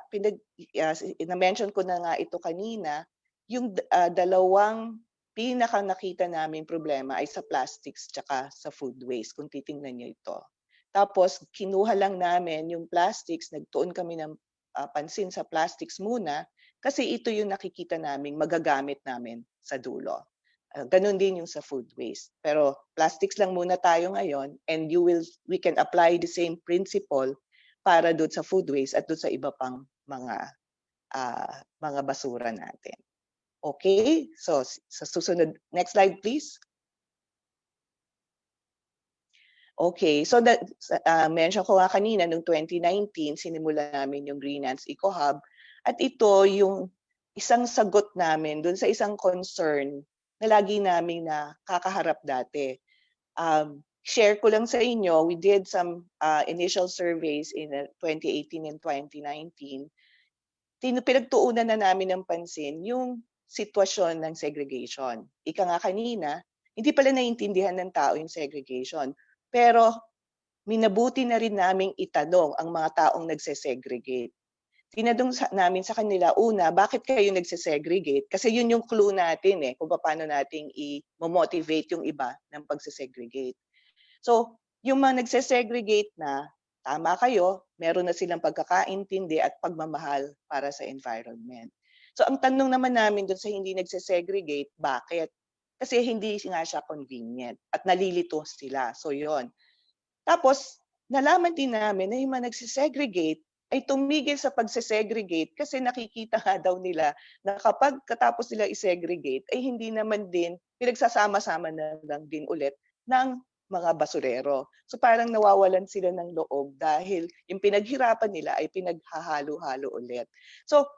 Na-mention ko na nga ito kanina, yung dalawang pinaka nakita namin problema ay sa plastics tsaka sa food waste, kung titingnan niyo ito. Tapos kinuha lang namin yung plastics, nagtuon kami ng pansin sa plastics muna kasi ito yung nakikita namin magagamit namin sa dulo. Ganun din yung sa food waste. Pero plastics lang muna tayo ngayon, and we can apply the same principle para doon sa food waste at doon sa iba pang mga basura natin. Okay? So sa susunod, next slide please. Okay, so mention ko nga kanina, noong 2019, sinimula namin yung Green Ants Eco Hub. At ito yung isang sagot namin dun sa isang concern na lagi namin nakakaharap dati. Share ko lang sa inyo, we did some initial surveys in 2018 and 2019. Pinagtuunan na namin ng pansin yung sitwasyon ng segregation. Ika nga kanina, hindi pala naiintindihan ng tao yung segregation. Pero minabuti na rin naming itanong ang mga taong nagsesegregate. Tinanong namin sa kanila, una, bakit kayo nagsesegregate? Kasi yun yung clue natin kung paano natin i-motivate yung iba ng pagsesegregate. So, yung mga nagsesegregate na, tama kayo, meron na silang pagkakaintindi at pagmamahal para sa environment. So, ang tanong naman namin doon sa hindi nagsesegregate, bakit? Kasi hindi nga siya convenient at nalilito sila. So yon. Tapos, nalaman din namin na yung mga nagsisegregate ay tumigil sa pagsisegregate kasi nakikita nga daw nila na kapag katapos nila isegregate ay hindi naman din pinagsasama-sama na lang din ulit ng mga basurero. So parang nawawalan sila ng loob dahil yung pinaghirapan nila ay pinaghahalo-halo ulit. So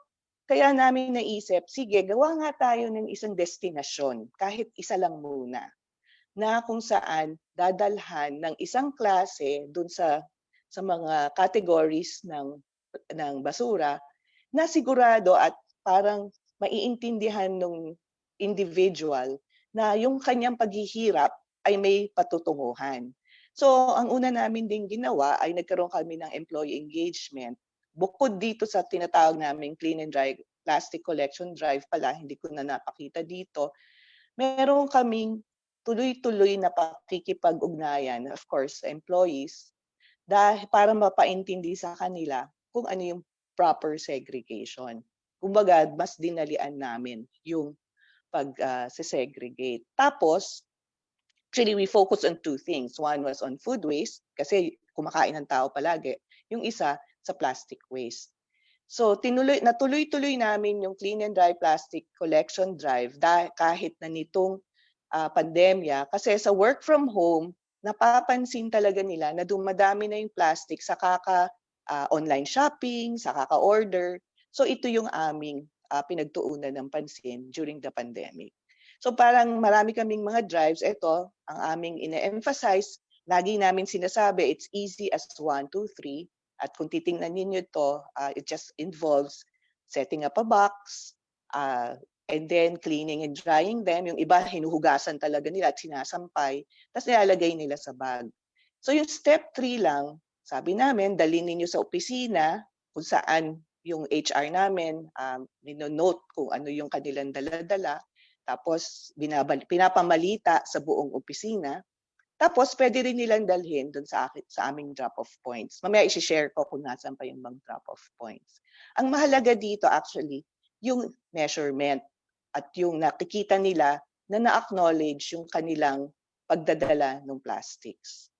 kaya namin naisip, sige, gawa nga tayo ng isang destinasyon, kahit isa lang muna, na kung saan dadalhan ng isang klase dun sa mga categories ng basura na sigurado at parang maiintindihan ng individual na yung kanyang paghihirap ay may patutunguhan. So ang una namin din ginawa ay nagkaroon kami ng employee engagement. Bukod dito sa tinatawag naming clean and dry plastic collection drive pala, hindi ko na napakita dito, meron kaming tuloy-tuloy na pakikipag-ugnayan, of course, sa employees, dahil para mapaintindi sa kanila kung ano yung proper segregation. Kumbaga, mas dinalian namin yung pag-segregate. Tapos, actually, we focus on two things. One was on food waste, kasi kumakain ng tao palagi. Yung isa, sa plastic waste. So natuloy-tuloy namin yung clean and dry plastic collection drive kahit na nitong pandemya, kasi sa work from home napapansin talaga nila na dumadami na yung plastic sa online shopping, sa kaka-order. So ito yung aming pinagtuunan ng pansin during the pandemic. So parang marami kaming mga drives. Ito ang aming ine-emphasize, lagi namin sinasabi, it's easy as 1, 2, 3. At kung titingnan ninyo ito, it just involves setting up a box, and then cleaning and drying them. Yung iba, hinuhugasan talaga nila at sinasampay, tapos nilalagay nila sa bag. So yung step 3 lang, sabi namin, dalhin ninyo sa opisina kung saan yung HR namin, nino-note kung ano yung kanilang dala-dala, tapos pinapamalita sa buong opisina. Tapos, pwede rin nilang dalhin doon sa aming drop-off points. Mamaya i-share ko kung nasan pa yung mga drop-off points. Ang mahalaga dito actually, yung measurement at yung nakikita nila na na-acknowledge yung kanilang pagdadala ng plastics.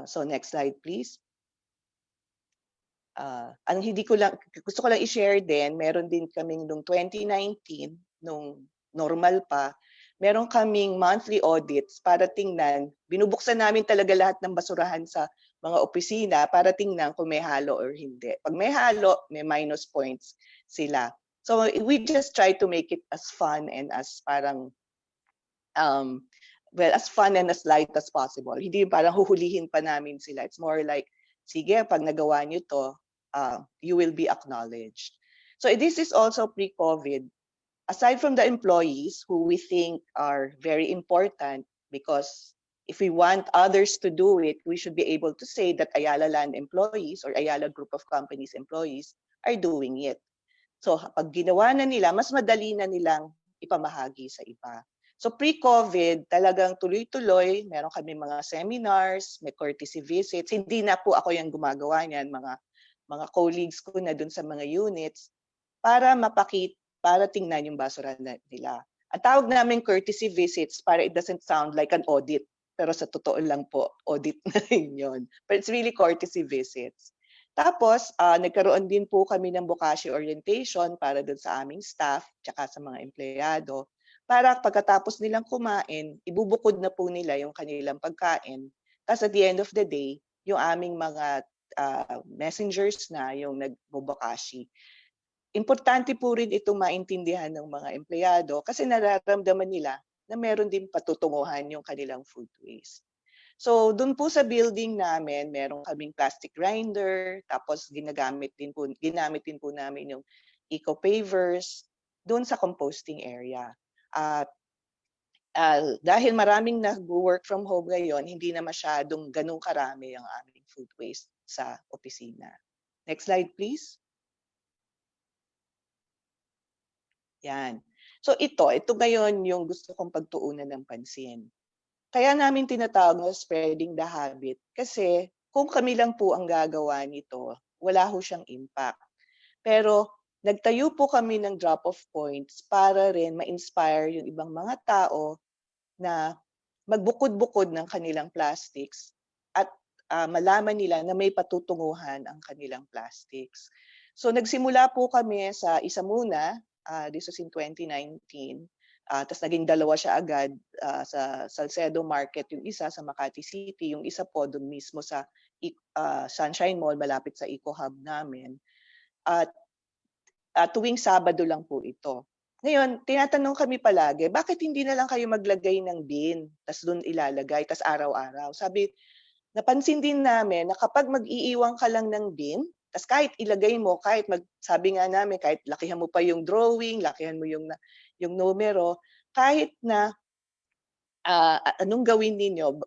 So next slide please. Gusto ko lang i-share din, meron din kaming noong 2019, nung normal pa, meron kaming monthly audits para tingnan, binubuksan namin talaga lahat ng basurahan sa mga opisina para tingnan kung may halo or hindi. Pag may halo, may minus points sila. So we just try to make it as fun and as parang, as fun and as light as possible. Hindi parang huhulihin pa namin sila. It's more like, sige, pag nagawa nyo to, you will be acknowledged. So this is also pre-COVID. Aside from the employees who we think are very important, because if we want others to do it, we should be able to say that Ayala Land employees or Ayala Group of Companies employees are doing it. So pag ginawa na nila, mas madali na nilang ipamahagi sa iba. So pre-COVID, talagang tuloy-tuloy, meron kami mga seminars, may courtesy visits. Hindi na po ako yung gumagawa niyan, mga colleagues ko na dun sa mga units para tingnan yung basura nila. Ang tawag namin courtesy visits para it doesn't sound like an audit. Pero sa totoo lang po, audit na rin yun. But it's really courtesy visits. Tapos, nagkaroon din po kami ng Bokashi orientation para dun sa aming staff tsaka sa mga empleyado para pagkatapos nilang kumain, ibubukod na po nila yung kanilang pagkain. Tapos at the end of the day, yung aming mga messengers na yung nagbobokashi. Importante po rin itong maintindihan ng mga empleyado kasi nararamdaman nila na meron din patutunguhan yung kanilang food waste. So, doon po sa building namin, meron kaming plastic grinder, tapos ginamit din po namin yung eco-pavers doon sa composting area. At dahil maraming nag-work from home ngayon, hindi na masyadong ganun karami ang aming food waste sa opisina. Next slide, please. Yan. So ito ngayon yung gusto kong pagtuunan ng pansin. Kaya namin tinatawag na spreading the habit kasi kung kami lang po ang gagawa nito, wala ho siyang impact. Pero nagtayo po kami ng drop-off points para rin ma-inspire yung ibang mga tao na magbukod-bukod ng kanilang plastics at malaman nila na may patutunguhan ang kanilang plastics. So nagsimula po kami sa isa muna, this was in 2019, tapos naging dalawa siya agad sa Salcedo Market, yung isa sa Makati City, yung isa po doon mismo sa Sunshine Mall, malapit sa Eco Hub namin. At tuwing Sabado lang po ito. Ngayon, tinatanong kami palagi, bakit hindi na lang kayo maglagay ng bin, tas doon ilalagay, tas araw-araw? Sabi, napansin din namin na kapag mag-iiwan ka lang ng bin, tas kahit ilagay mo, sabi nga namin, kahit lakihan mo pa yung drawing, lakihan mo yung numero, kahit na anong gawin ninyo,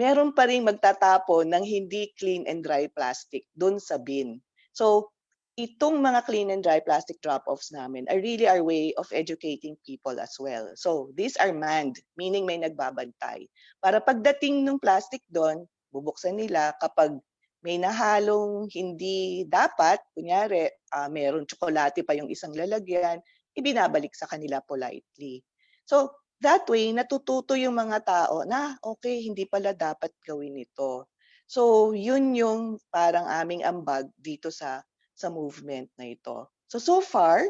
meron pa rin magtatapon ng hindi clean and dry plastic doon sa bin. So, itong mga clean and dry plastic drop-offs namin are really our way of educating people as well. So, these are manned, meaning may nagbabantay. Para pagdating ng plastic doon, bubuksan nila kapag may nahalong hindi dapat, kunyari, meron tsokolate pa yung isang lalagyan, ibinabalik sa kanila politely. So, that way, natututo yung mga tao na, okay, hindi pala dapat gawin ito. So, yun yung parang aming ambag dito sa movement na ito. So far,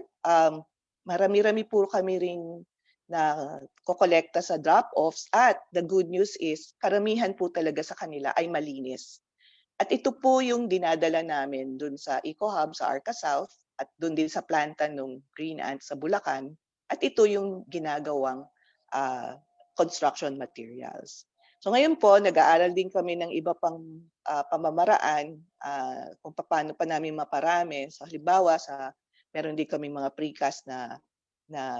marami-rami po kami ring na kokolekta sa drop-offs at the good news is, karamihan po talaga sa kanila ay malinis. At ito po yung dinadala namin dun sa Eco Hub sa Arca South at dun din sa planta ng Green Ant sa Bulacan. At ito yung ginagawang construction materials. So ngayon po, nag-aaral din kami ng iba pang pamamaraan kung paano pa namin maparami. So halimbawa, meron din kami mga precast na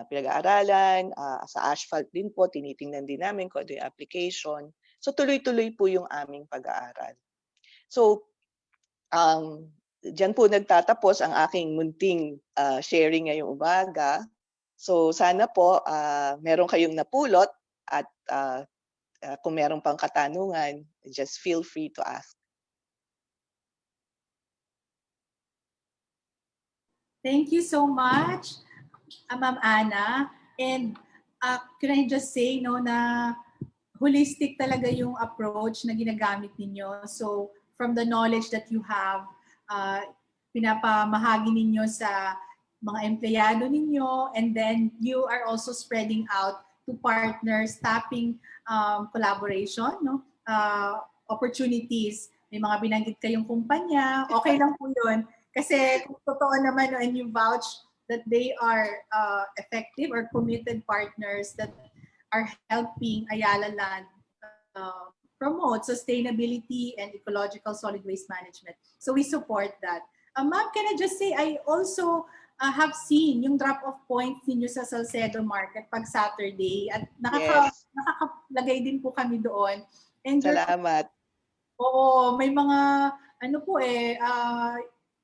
pinag-aaralan. Sa asphalt din po, tinitingnan din namin kung ano yung application. So tuloy-tuloy po yung aming pag-aaral. So, diyan po nagtatapos ang aking munting sharing ngayong umaga. So sana po meron kayong napulot at kung meron pang katanungan, just feel free to ask. Thank you so much, Ma'am Ana. And can I just say na holistic talaga yung approach na ginagamit ninyo. So from the knowledge that you have, pinapamahagi ninyo sa mga empleyado ninyo, and then you are also spreading out to partners, tapping collaboration, opportunities. May mga binanggit kayong kumpanya, okay lang po yun. Kasi kung totoo naman and you vouch that they are effective or committed partners that are helping Ayala Land promote sustainability and ecological solid waste management. So we support that. Ma'am, can I just say, I also have seen yung drop-off points ninyo sa Salcedo Market pag Saturday at nakakalagay din po kami doon. And salamat. Oo, may mga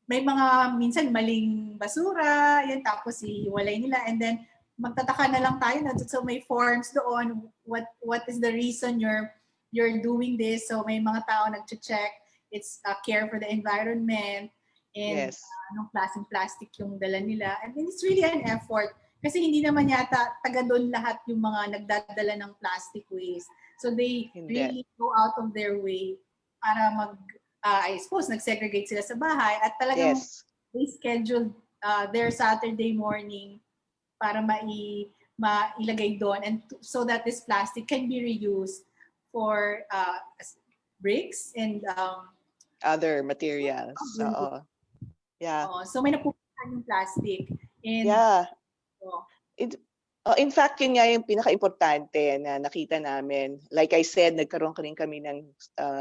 may mga minsan maling basura, yan, tapos iwalay nila, and then magtataka na lang tayo na so may forms doon, what is the reason you're doing this. So may mga tao nag-check, it's care for the environment, and Yes. anong klaseng plastic yung dala nila. And it's really an effort. Kasi hindi naman yata taga doon lahat yung mga nagdadala ng plastic waste. So they Hindi. really go out of their way para I suppose, nag-segregate sila sa bahay at talagang Yes. they scheduled their Saturday morning para mailagay doon and so that this plastic can be reused for bricks and Other materials. Oo. Yeah. so may napupuntahan yung plastic. And Yeah. oh, In fact, yun nga yung pinaka-importante na nakita namin. Like I said, nagkaroon rin kami ng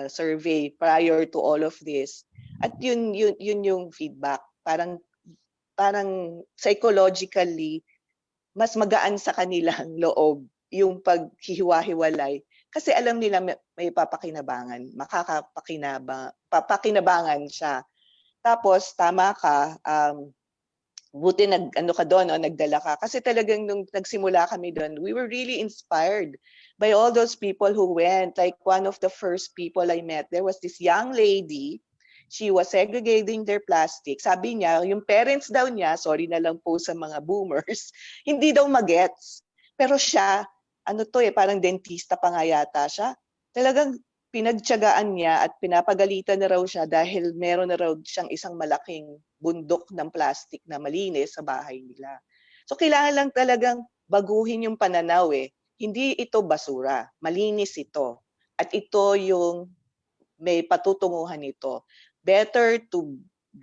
survey prior to all of this. At yun yung feedback. Parang psychologically, mas magaan sa kanilang loob yung paghihiwa-hiwalay. Kasi alam nila may papakinabangan, papakinabangan siya. Tapos, tama ka, buti nagdala ka. Kasi talagang nung nagsimula kami doon, we were really inspired by all those people who went. Like one of the first people I met, there was this young lady. She was segregating their plastic. Sabi niya, yung parents daw niya, sorry na lang po sa mga boomers, hindi daw magets. Pero siya, parang dentista pa nga yata siya. Talagang pinagtiyagaan niya at pinapagalitan na raw siya dahil meron na raw siyang isang malaking bundok ng plastic na malinis sa bahay nila. So kailangan lang talagang baguhin yung pananaw eh. Hindi ito basura, malinis ito. At ito yung may patutunguhan nito. Better to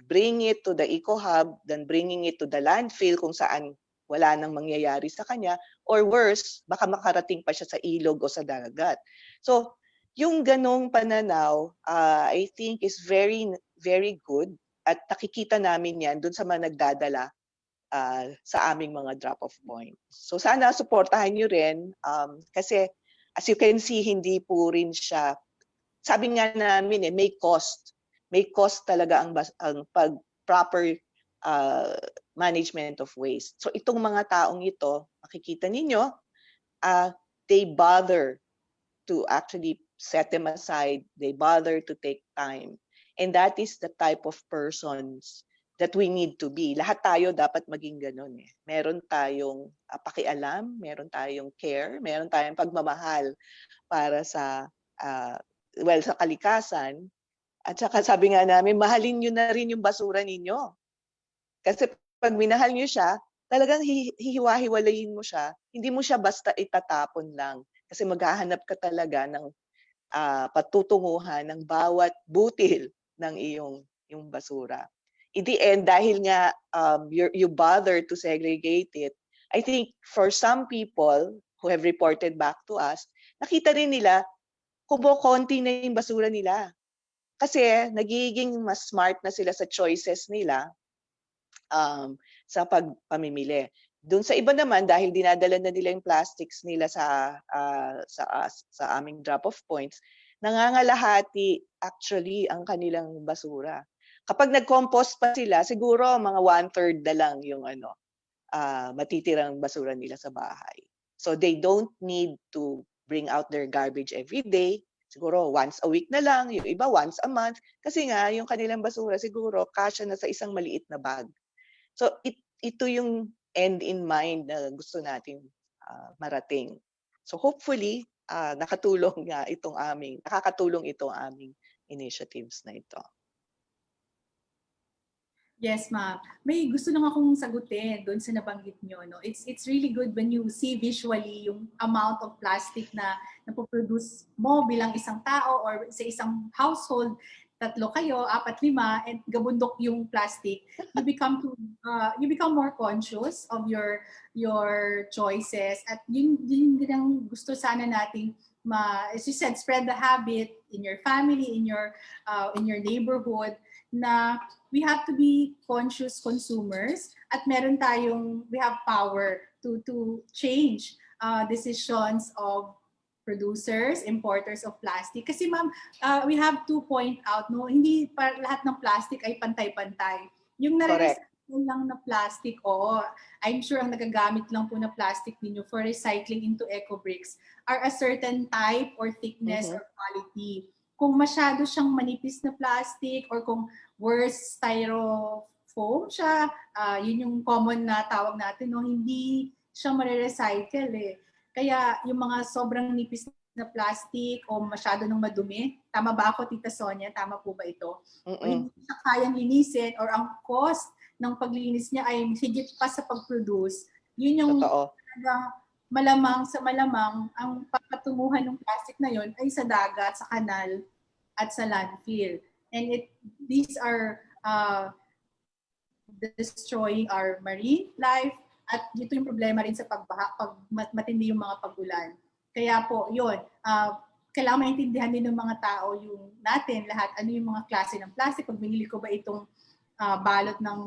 bring it to the eco-hub than bringing it to the landfill kung saan wala nang mangyayari sa kanya. Or worse, baka makarating pa siya sa ilog o sa dagat. So yung ganong pananaw, I think is very, very good. At nakikita namin yan dun sa mga nagdadala sa aming mga drop-off points. So sana supportahan nyo rin kasi as you can see, hindi po rin siya, sabi nga namin may cost. May cost talaga ang proper management of waste. So itong mga taong ito, makikita ninyo, they bother to actually set them aside. They bother to take time. And that is the type of persons that we need to be. Lahat tayo dapat maging ganun eh. Meron tayong pakialam, meron tayong care, meron tayong pagmamahal para sa sa kalikasan. At saka sabi nga namin, mahalin nyo na rin yung basura ninyo. Kasi pag minahal nyo siya, talagang hihiwa-hiwalayin mo siya. Hindi mo siya basta itatapon lang. Kasi maghahanap ka talaga ng patutunguhan ng bawat butil ng yung basura. In the end, dahil nga you bother to segregate it, I think for some people who have reported back to us, nakita rin nila kumokonti na yung basura nila. Kasi nagiging mas smart na sila sa choices nila sa pagpamimili. Doon sa iba naman, dahil dinadala na nila yung plastics nila sa aming drop-off points, nangangalahati actually ang kanilang basura. Kapag nag-compost pa sila, siguro mga 1/3 na lang yung matitirang basura nila sa bahay. So they don't need to bring out their garbage every day. Siguro once a week na lang, yung iba once a month. Kasi nga, yung kanilang basura siguro kasya na sa isang maliit na bag. So ito yung end in mind na gusto nating marating. So hopefully, nakakatulong itong aming initiatives na ito. yes, ma'am. May gusto lang akong sagutin doon sa nabanggit nyo. No? It's really good when you see visually yung amount of plastic na napoproduce mo bilang isang tao or sa isang household. 3 kayo, 4, 5, and gabundok yung plastic. You become more conscious of your choices. At yun ang gusto sana nating as you said, spread the habit in your family, in your neighborhood, na we have to be conscious consumers at we have power to change decisions of producers, importers of plastic. Kasi ma'am, we have to point out, no, hindi pa lahat ng plastic ay pantay-pantay. Yung nare-recycle lang na plastic, I'm sure ang nagagamit lang po na plastic ninyo for recycling into eco-bricks are a certain type or thickness or quality. Kung masyado siyang manipis na plastic or kung worse, foam siya, yun yung common na tawag natin, no? Hindi siya marirecycle eh. Kaya yung mga sobrang nipis na plastic o masyado nang madumi, tama ba ako, Tita Sonia? Tama po ba ito? O hindi siya kayang linisin or ang cost ng paglinis niya ay higit pa sa pag-produce, yun yung Totoo. malamang ang papatunguhan ng plastic na yon ay sa dagat, sa kanal, at sa landfill. And these are destroying our marine life, at dito yung problema rin sa pagbaha, pag matindi yung mga pag-ulan. Kaya po, yun, kailangan maintindihan din ng mga tao yung natin lahat, ano yung mga klase ng plastic, pag binili ko ba itong balot ng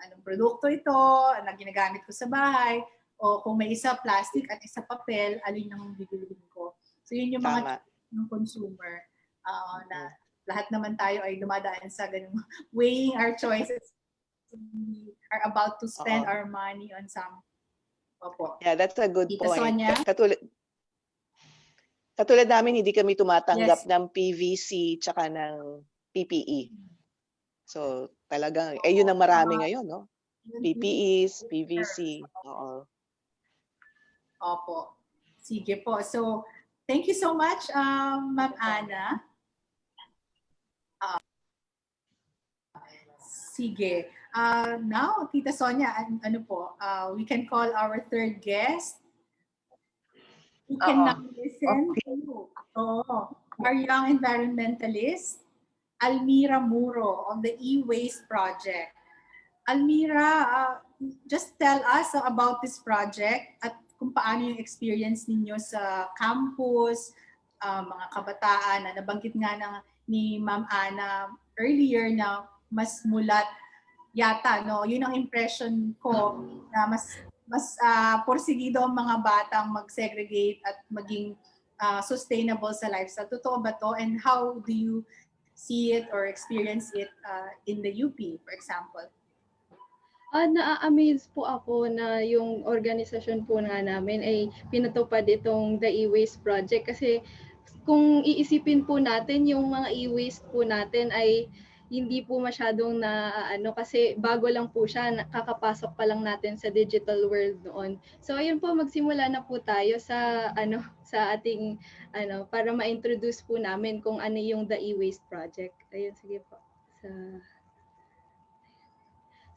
anong produkto ito, na ginagamit ko sa bahay, o kung may isa plastic at isa papel, alin ang bibilihin ko. So yun yung mga ng consumer na lahat naman tayo ay dumadaan sa ganung weighing our choices. We are about to spend our money on some. Opo. Yeah, that's a good Tita point. Sonia? Katulad namin, hindi kami tumatanggap ng PVC tsaka ng PPE. So talagang, yun ang marami ngayon, no? PPEs, PVC. Oo. Opo. Sige po. So, thank you so much, Ma'am Ana. Sige. Now, Tita Sonia, ano po, we can call our third guest. We can now listen to our young environmentalist, Almira Muro, of the E-Waste Project. Almira, just tell us about this project at kung paano yung experience ninyo sa campus, mga kabataan na nabanggit nga ni Ma'am Ana earlier na mas mulat yata, no? Yun ang impression ko na mas porsigido ang mga batang mag-segregate at maging sustainable sa lifestyle. Totoo ba to? And how do you see it or experience it in the UP, for example? Na-amaze po ako na yung organisasyon po nga namin ay pinatupad itong The E-Waste Project kasi kung iisipin po natin yung mga e-waste po natin ay hindi po masyadong kasi bago lang po siya, kakapasok pa lang natin sa digital world noon. So ayun po, magsimula na po tayo sa sa ating para ma-introduce po namin kung ano yung The E-Waste Project. Ayun, sige po.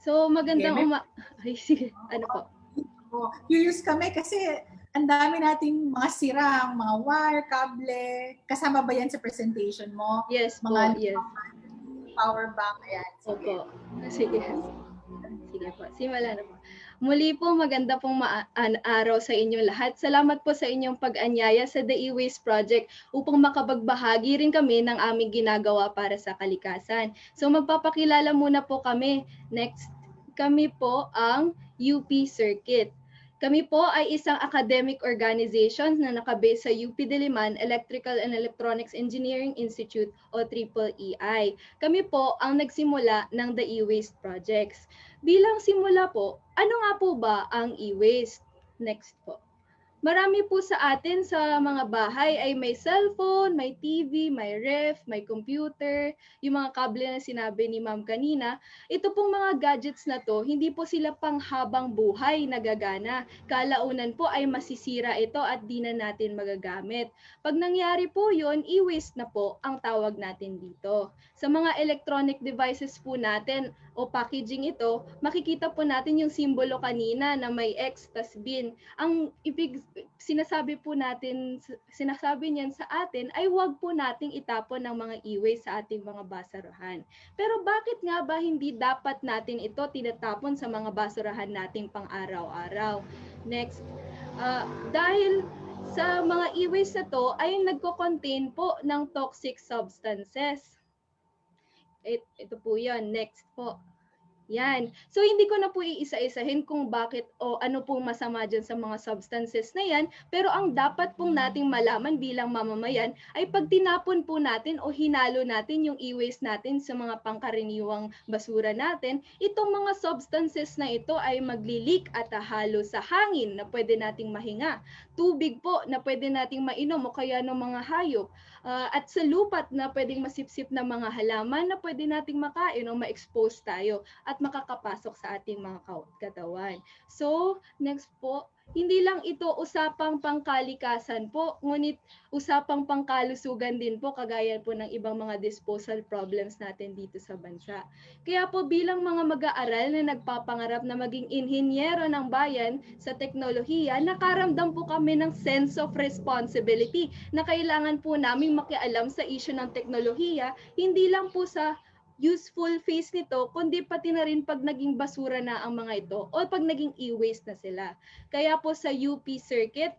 So magandang sige, ano po? Curious kami kasi ang dami nating mga sirang, mga wire, kable. Kasama ba yan sa presentation mo? Yes po, yes. Power bank, ayan. Opo. Sige. Sige po, simula na po. Muli po, maganda pong araw sa inyo lahat. Salamat po sa inyong pag-anyaya sa The E-Waste Project upang makapagbahagi rin kami ng aming ginagawa para sa kalikasan. So magpapakilala muna po kami. Next, kami po ang UP Circuit. Kami po ay isang academic organization na nakabase sa UP Diliman Electrical and Electronics Engineering Institute o EEI. Kami po ang nagsimula ng The E-Waste Projects. Bilang simula po, ano nga po ba ang e-waste? Next po. Marami po sa atin sa mga bahay ay may cellphone, may TV, may ref, may computer, yung mga kable na sinabi ni Ma'am kanina. Ito pong mga gadgets na to, hindi po sila panghabang buhay nagagana. Kalaunan po ay masisira ito at di na natin magagamit. Pag nangyari po yun, e-waste na po ang tawag natin dito. Sa mga electronic devices po natin o packaging ito, makikita po natin yung simbolo kanina na may X tas bin. Ang sinasabi niyan sa atin ay huwag po nating itapon ng mga e-waste sa ating mga basurahan. Pero bakit nga ba hindi dapat natin ito tinatapon sa mga basurahan nating pang-araw-araw? Next, dahil sa mga e-waste na to ay nagko-contain po ng toxic substances. Ito po yan. Next po. Yan. So hindi ko na po iisa-isahin kung bakit o ano pong masama dyan sa mga substances na yan. Pero ang dapat pong nating malaman bilang mamamayan ay pag tinapon po natin o hinalo natin yung e-waste natin sa mga pangkaraniwang basura natin, itong mga substances na ito ay magli-leak at hahalo sa hangin na pwede nating mahinga. tubig po na pwede nating mainom o kaya ng mga hayop, at sa lupat na pwedeng masipsip na mga halaman na pwede nating makain o ma-expose tayo at makakapasok sa ating mga katawan. So, next po, hindi lang ito usapang pangkalikasan po, ngunit usapang pangkalusugan din po, kagaya po ng ibang mga disposal problems natin dito sa bansa. Kaya po bilang mga mag-aaral na nagpapangarap na maging inhinyero ng bayan sa teknolohiya, nakaramdam po kami ng sense of responsibility na kailangan po namin makialam sa issue ng teknolohiya, hindi lang po sa useful phase nito, kundi pati na rin pag naging basura na ang mga ito o pag naging e-waste na sila. Kaya po sa UP Circuit,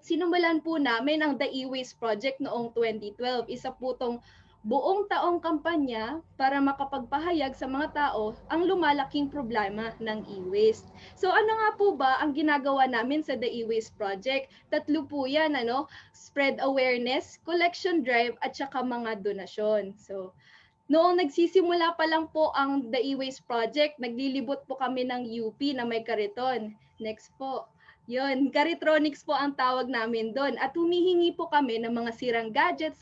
sinumulan po namin ang The E-Waste Project noong 2012. Isa po itong buong taong kampanya para makapagpahayag sa mga tao ang lumalaking problema ng e-waste. So ano nga po ba ang ginagawa namin sa The E-Waste Project? Tatlo po yan, spread awareness, collection drive, at saka mga donasyon. So noong nagsisimula pa lang po ang The E-Waste Project, naglilibot po kami ng UP na may kariton. Next po. Yun, Caritronics po ang tawag namin doon. At humihingi po kami ng mga sirang gadgets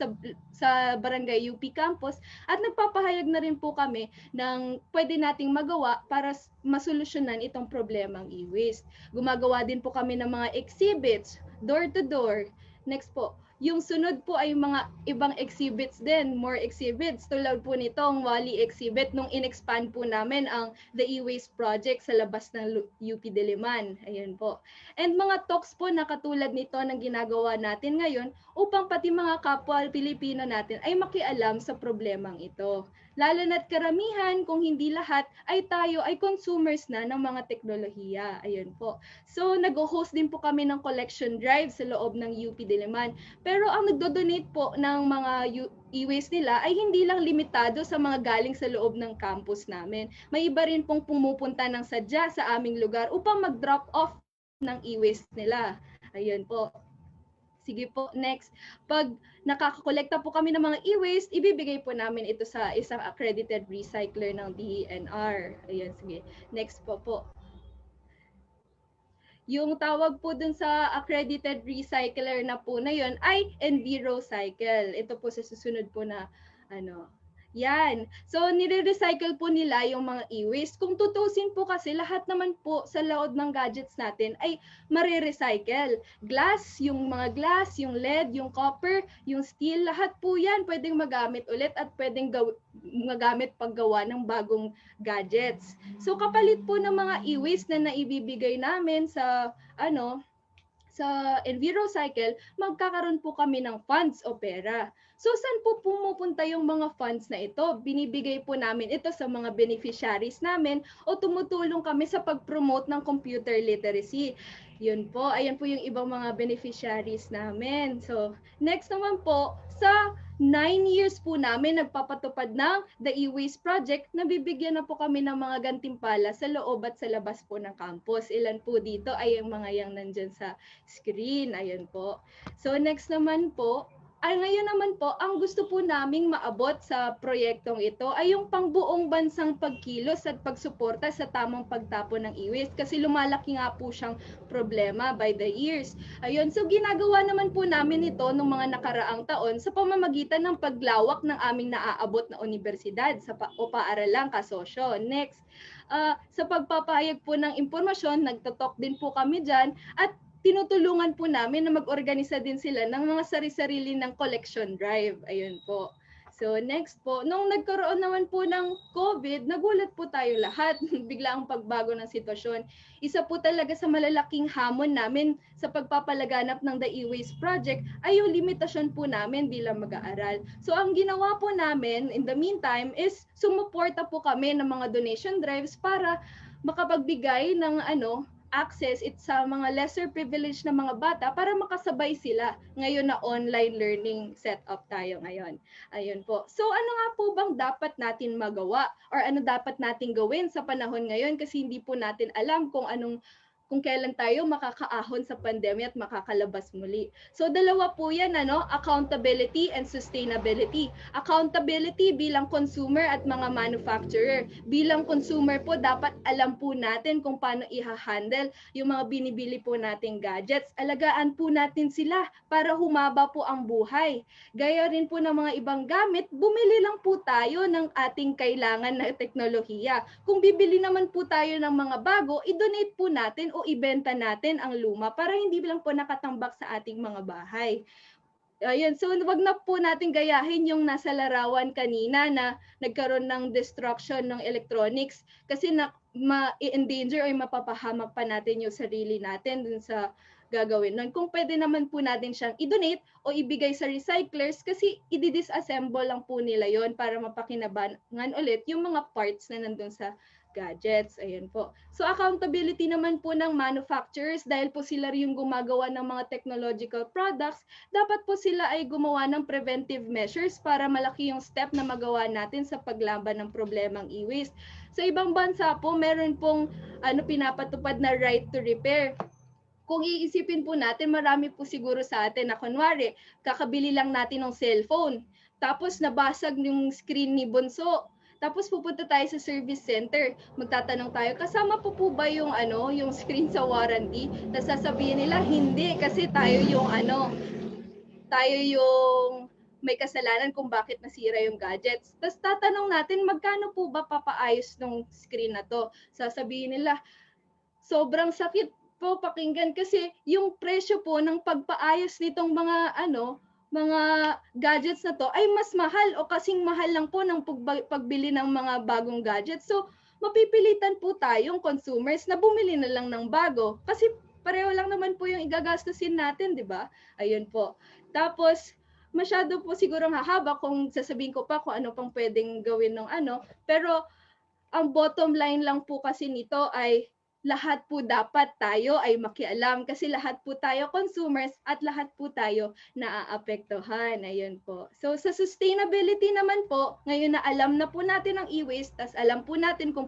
sa Barangay UP Campus at nagpapahayag na rin po kami ng pwede nating magawa para masolusyonan itong problemang e-waste. Gumagawa din po kami ng mga exhibits, door to door. Next po, yung sunod po ay mga ibang exhibits din, more exhibits. Tulad po nitong Wally exhibit nung in-expand po namin ang The E-Waste Project sa labas ng UP Diliman. Ayan po. And mga talks po na katulad nito ng ginagawa natin ngayon upang pati mga kapwa Pilipino natin ay makialam sa problemang ito. Lalo na't karamihan, kung hindi lahat, ay tayo ay consumers na ng mga teknolohiya. Ayun po. So, nag-host din po kami ng collection drive sa loob ng UP Diliman. Pero ang nagdo-donate po ng mga e-waste nila ay hindi lang limitado sa mga galing sa loob ng campus namin. May iba rin pong pumupunta ng sadya sa aming lugar upang mag-drop off ng e-waste nila. Ayun po. Sige po, next. Pag nakakakolekta po kami ng mga e-waste, ibibigay po namin ito sa isang accredited recycler ng DENR. Ayun, sige. Next po. Yung tawag po dun sa accredited recycler na po na yun ay EnviroCycle. Ito po sa susunod po na yan. So, nire-recycle po nila yung mga e-waste. Kung tutusin po kasi, lahat naman po sa loob ng gadgets natin ay mare-recycle. Glass, yung LED, yung copper, yung steel, lahat po yan pwedeng magamit ulit at pwedeng magamit paggawa ng bagong gadgets. So, kapalit po ng mga e-waste na naibibigay namin sa EnviroCycle, magkakaroon po kami ng funds o pera. So, saan po pumupunta yung mga funds na ito? Binibigay po namin ito sa mga beneficiaries namin o tumutulong kami sa pag-promote ng computer literacy. Yun po, ayan po yung ibang mga beneficiaries namin. So, next naman po, sa 9 years po namin nagpapatupad ng The E-Waste Project, nabibigyan na po kami ng mga gantimpala sa loob at sa labas po ng campus. Ilan po dito ay yung mga yang nandyan sa screen. Ayan po. So next naman po, ngayon naman po, ang gusto po naming maabot sa proyektong ito ay yung pangbuong bansang pagkilos at pagsuporta sa tamang pagtapon ng e-waste kasi lumalaki nga po siyang problema by the years. Ayun, so ginagawa naman po namin ito noong mga nakaraang taon sa pamamagitan ng paglawak ng aming naaabot na universidad o paaralang kasosyo. Next, sa pagpapahayag po ng impormasyon, nagtotalk din po kami dyan at tinutulungan po namin na mag-organisa din sila ng mga sari-sarili ng collection drive. Ayun po. So next po, nung nagkaroon naman po ng COVID, nagulat po tayo lahat. Bigla ang pagbago ng sitwasyon. Isa po talaga sa malalaking hamon namin sa pagpapalaganap ng The E-Waste Project ay yung limitasyon po namin bilang mag-aaral. So ang ginawa po namin in the meantime is sumuporta po kami ng mga donation drives para makapagbigay ng access sa mga lesser privileged na mga bata para makasabay sila ngayon na online learning setup tayo ngayon. Ayun po. So ano nga po bang dapat natin magawa or ano dapat natin gawin sa panahon ngayon kasi hindi po natin alam kung kung kailan tayo makakaahon sa pandemya at makakalabas muli. So dalawa po yan, accountability and sustainability. Accountability bilang consumer at mga manufacturer. Bilang consumer po, dapat alam po natin kung paano i-handle yung mga binibili po nating gadgets. Alagaan po natin sila para humaba po ang buhay. Gaya rin po ng mga ibang gamit, bumili lang po tayo ng ating kailangan na teknolohiya. Kung bibili naman po tayo ng mga bago, i-donate po natin o ibenta natin ang luma para hindi lang po nakatambak sa ating mga bahay. Ayun, so wag na po natin gayahin yung nasa larawan kanina na nagkaroon ng destruction ng electronics kasi ma-endanger o mapapahamak pa natin yung sarili natin dun sa gagawin nun. Kung pwede naman po natin siyang i-donate o ibigay sa recyclers kasi i-disassemble lang po nila yon para mapakinabangan ulit yung mga parts na nandun sa gadgets. Ayan po. So accountability naman po ng manufacturers dahil po sila yung gumagawa ng mga technological products, dapat po sila ay gumawa ng preventive measures para malaki yung step na magawa natin sa paglaban ng problemang e-waste. Sa ibang bansa po, meron pong pinapatupad na right to repair. Kung iisipin po natin, marami po siguro sa atin na kunwari, kakabili lang natin ng cellphone, tapos nabasag yung screen ni Bunso. Tapos pupunta tayo sa service center, magtatanong tayo, kasama po ba yung yung screen sa warranty? Tapos sasabihin nila, hindi kasi tayo yung may kasalanan kung bakit nasira yung gadgets. Tapos tatanong natin, magkano po ba papaayos ng screen na to? Sasabihin nila, sobrang sakit po pakinggan kasi yung presyo po ng pagpaayos nitong mga gadgets na to ay mas mahal o kasing mahal lang po ng pagbili ng mga bagong gadgets. So, mapipilitan po tayong consumers na bumili na lang ng bago kasi pareho lang naman po yung igagastusin natin, di ba? Ayun po. Tapos, masyado po siguro hahaba kung sasabihin ko pa kung ano pang pwedeng gawin ng pero ang bottom line lang po kasi nito ay lahat po dapat tayo ay makialam kasi lahat po tayo consumers at lahat po tayo naaapektuhan. Ayun po. So sa sustainability naman po, ngayon na alam na po natin ang e-waste, tas alam po natin kung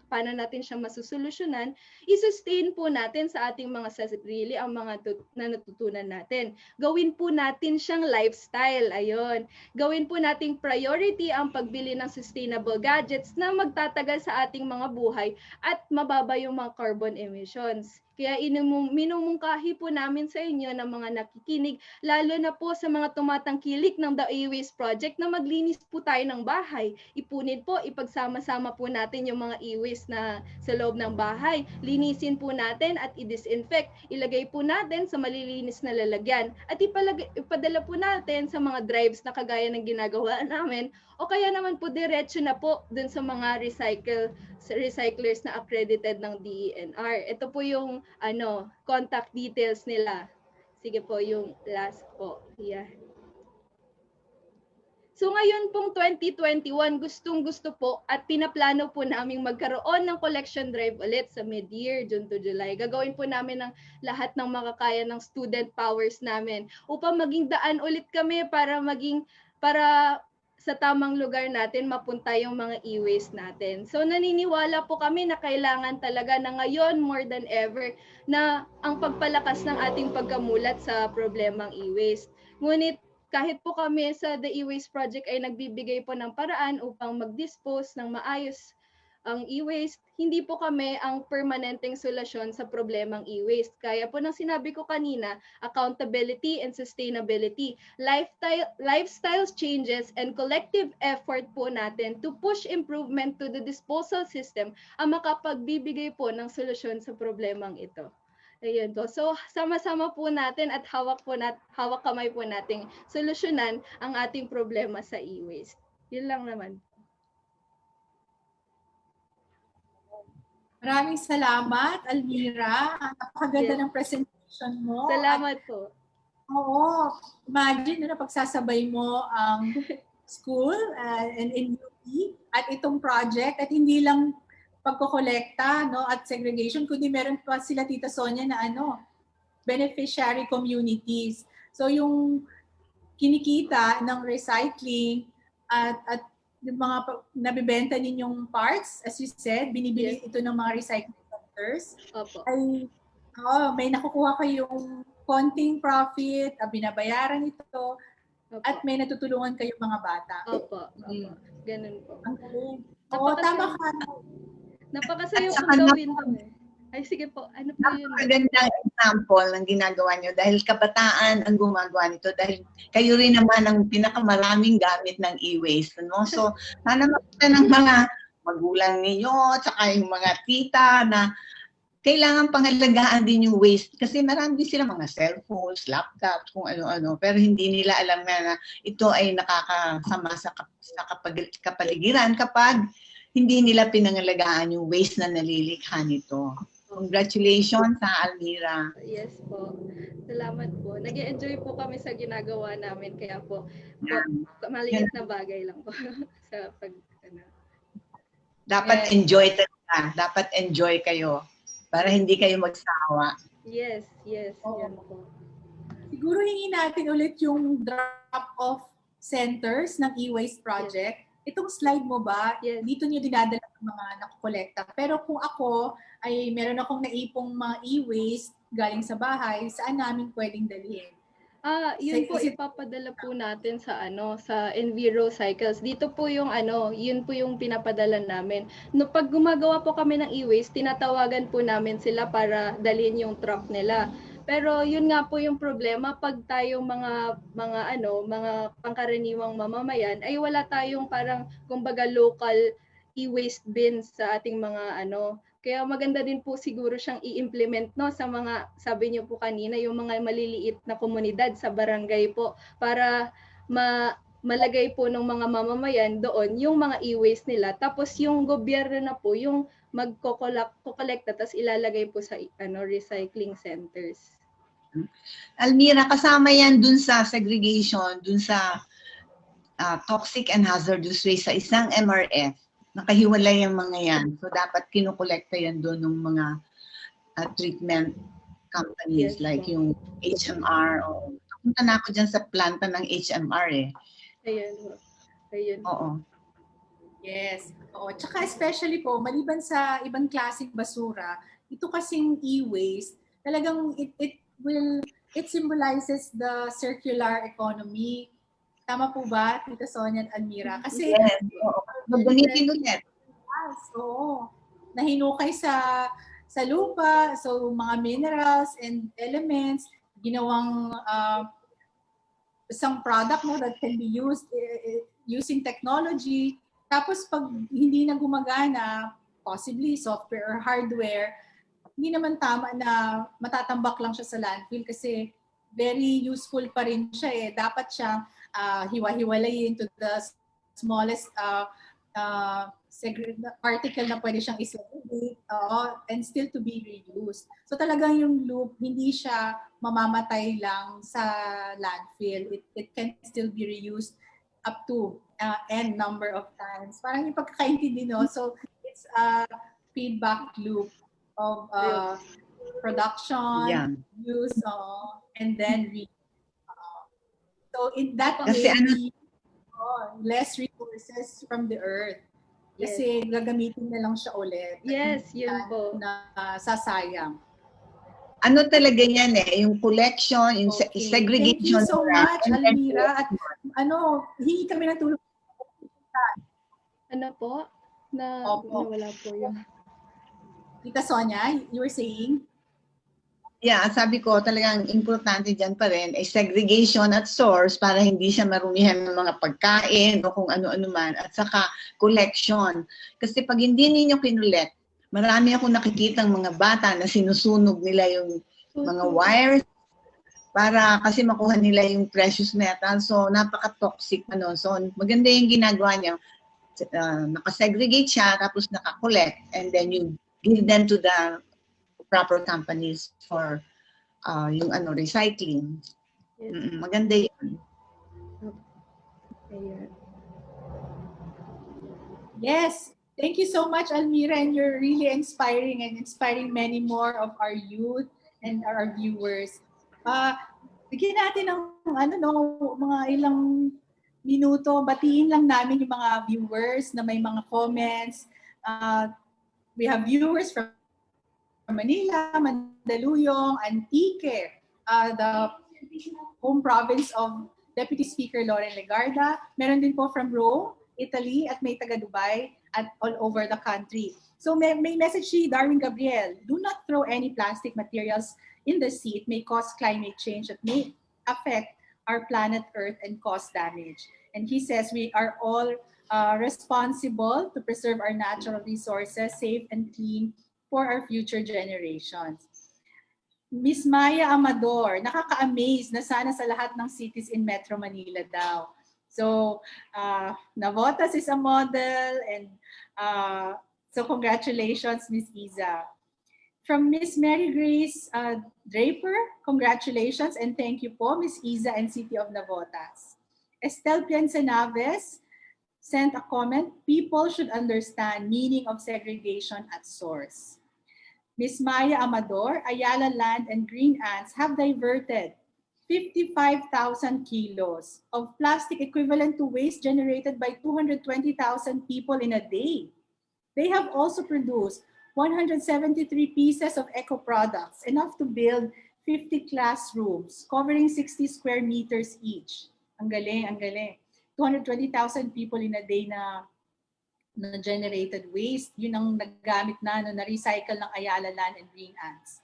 paano natin siya masusolusyonan, i-sustain po natin sa ating mga sarili ang mga na natutunan natin. Gawin po natin siyang lifestyle. Ayun. Gawin po nating priority ang pagbili ng sustainable gadgets na magtatagal sa ating mga buhay at mababa yung mga carbon emissions. Kaya minumungkahi po namin sa inyo ng mga nakikinig, lalo na po sa mga tumatangkilik ng The E-Waste Project na maglinis po tayo ng bahay. Ipunin po, ipagsama-sama po natin yung mga e-waste na sa loob ng bahay. Linisin po natin at i-disinfect. Ilagay po natin sa malilinis na lalagyan. At ipadala po natin sa mga drives na kagaya ng ginagawa namin o kaya naman po diretso na po dun sa mga recyclers na accredited ng DENR. Ito po yung contact details nila. Sige po, yung last po. Yeah. So ngayon pong 2021, gustong-gusto po at pinaplano po naming magkaroon ng collection drive ulit sa mid-year, June to July. Gagawin po namin ng lahat ng makakaya ng student powers namin upang maging daan ulit kami para sa tamang lugar natin mapunta yung mga e-waste natin. So naniniwala po kami na kailangan talaga na ngayon more than ever na ang pagpalakas ng ating pagkamulat sa problemang e-waste. Ngunit kahit po kami sa The E-Waste Project ay nagbibigay po ng paraan upang mag-dispose ng maayos ang e-waste, hindi po kami ang permanenteng solusyon sa problemang e-waste. Kaya po nang sinabi ko kanina, accountability and sustainability, lifestyle changes and collective effort po natin to push improvement to the disposal system ang makapagbibigay po ng solusyon sa problemang ito. Ayun po. So, sama-sama po natin at hawak kamay po nating solusyonan ang ating problema sa e-waste. Yun lang naman. Maraming salamat, Almira. Napakaganda ng presentation mo. Salamat po. Oo. Imagine na pagsasabay mo ang school and in UP at itong project at hindi lang pagkokolekta at segregation, kundi meron pa sila Tita Sonia na beneficiary communities. So yung kinikita ng recycling at yung mga nabibenta ninyong parts, as you said, binibili ito ng mga recycling centers, Opo. ay may nakukuha kayong konting profit, binabayaran ito, Opo. at may natutulungan kayong mga bata. Opo. Ganun po. Ang galing. Oo, tama ka. Napakasaya At po saka gawin to eh. Ay, sige po. Ano po yun? Napakagandang example ng ginagawa nyo dahil kabataan ang gumagawa nito dahil kayo rin naman ang pinakamaraming gamit ng e-waste. No? So, sana makita ng mga magulang ninyo, tsaka yung mga tita na kailangan pangalagaan din yung waste kasi marami din sila mga cellphones, laptops, kung ano-ano, pero hindi nila alam na ito ay nakakasama sa kapaligiran kapag hindi nila pinangalagaan yung waste na nalilikha nito. Congratulations sa Almira. Yes po. Salamat po. Nag-enjoy po kami sa ginagawa namin kaya po maliit na bagay lang po sa pag Dapat enjoy talaga. Dapat enjoy kayo para hindi kayo magsawa. Yes. Oo. Yan po. Siguro hingin natin ulit yung drop-off centers ng e-waste project. Itong slide mo ba, Yes. dito nyo dinadala ang mga nakukolekta. Pero kung ako ay meron akong naipong mga e-waste galing sa bahay, saan namin pwedeng dalhin? Yun po ipapadala po natin sa sa Enviro Cycles. Dito po yung yun po yung pinapadala namin. No, pag gumagawa po kami ng e-waste, tinatawagan po namin sila para dalhin yung truck nila. Pero yun nga po yung problema pag tayong mga pangkaraniwang mamamayan ay wala tayong parang kumbaga local e-waste bins sa ating mga Kaya maganda din po siguro siyang i-implement sa mga, sabi niyo po kanina, yung mga maliliit na komunidad sa barangay po para malagay po ng mga mamamayan doon yung mga e-waste nila. Tapos yung gobyerno na po yung magkokolekta tapos ilalagay po sa recycling centers. Almira, kasama yan dun sa segregation, dun sa toxic and hazardous waste sa isang MRF. Nakahiwalay yung mga yan. So, dapat kinukolekta yan doon ng mga treatment companies like yung HMR. Punta na ako dyan sa planta ng HMR eh. Ayun. Oo. Yes. Oo. Tsaka especially po, maliban sa ibang klaseng basura, ito kasing e-waste, talagang it symbolizes the circular economy. Tama po ba, Tita Sonia at Almira? Kasi yes. Magunitin ulit. Yes, oo. Nahinukay sa lupa, so mga minerals and elements, ginawang isang product that can be used using technology. Tapos pag hindi na gumagana, possibly software or hardware, hindi naman tama na matatambak lang siya sa landfill kasi very useful pa rin siya eh. Dapat siya hiwa-hiwalayin to the smallest particle na pwede siyang isegregate and still to be reused. So talagang yung loop, hindi siya mamamatay lang sa landfill. It can still be reused up to n number of times. Parang yung pagkakaintindi, no? So it's a feedback loop of production, use, and then so in that way, less resources from the earth. Kasi gagamitin na lang siya ulit. Yes, yun po. Na sasayang. Ano talaga yan eh, yung collection, yung segregation. Thank you so much, Almira. At hingi kami ng tulong. Ano po? Nawala po yun. Tita Sonia, you were saying? Yeah, sabi ko talagang importante dyan pa rin ay segregation at source para hindi siya marumihan ng mga pagkain o kung ano-ano man. At saka collection. Kasi pag hindi ninyo kinulect, marami akong nakikitang mga bata na sinusunog nila yung mga wires para kasi makuha nila yung precious metal. So, napaka-toxic. So, maganda yung ginagawa niya. Nakasegregate siya, tapos nakakollect. And then you give them to the proper companies for yung recycling. Yes. Maganda yun. Yes. Thank you so much, Almira, and you're really inspiring and inspiring many more of our youth and our viewers. Bigyan natin ng mga ilang minuto, batiin lang namin yung mga viewers na may mga comments. We have viewers from Manila, Mandaluyong, Antique, the home province of Deputy Speaker Loren Legarda. Meron din po from Rome, Italy, at may taga Dubai at all over the country. So may message si Darwin Gabriel, do not throw any plastic materials in the sea. It may cause climate change that may affect our planet Earth and cause damage. And he says we are all responsible to preserve our natural resources safe and clean for our future generations. Miss Maya Amador, nakaka-amaze na sana sa lahat ng cities in Metro Manila daw. So, Navotas is a model, and so congratulations, Miss Iza. From Miss Mary Grace Draper, congratulations and thank you po, Miss Iza and City of Navotas. Estelle Piensenaves sent a comment, people should understand meaning of segregation at source. Miss Maya Amador, Ayala Land and Green Ants have diverted 55,000 kilos of plastic equivalent to waste generated by 220,000 people in a day. They have also produced 173 pieces of eco products, enough to build 50 classrooms covering 60 square meters each. Ang galing, ang galing. 220,000 people in a day na generated waste, yun ang naggamit na-recycle ng Ayala Land and Green Ants.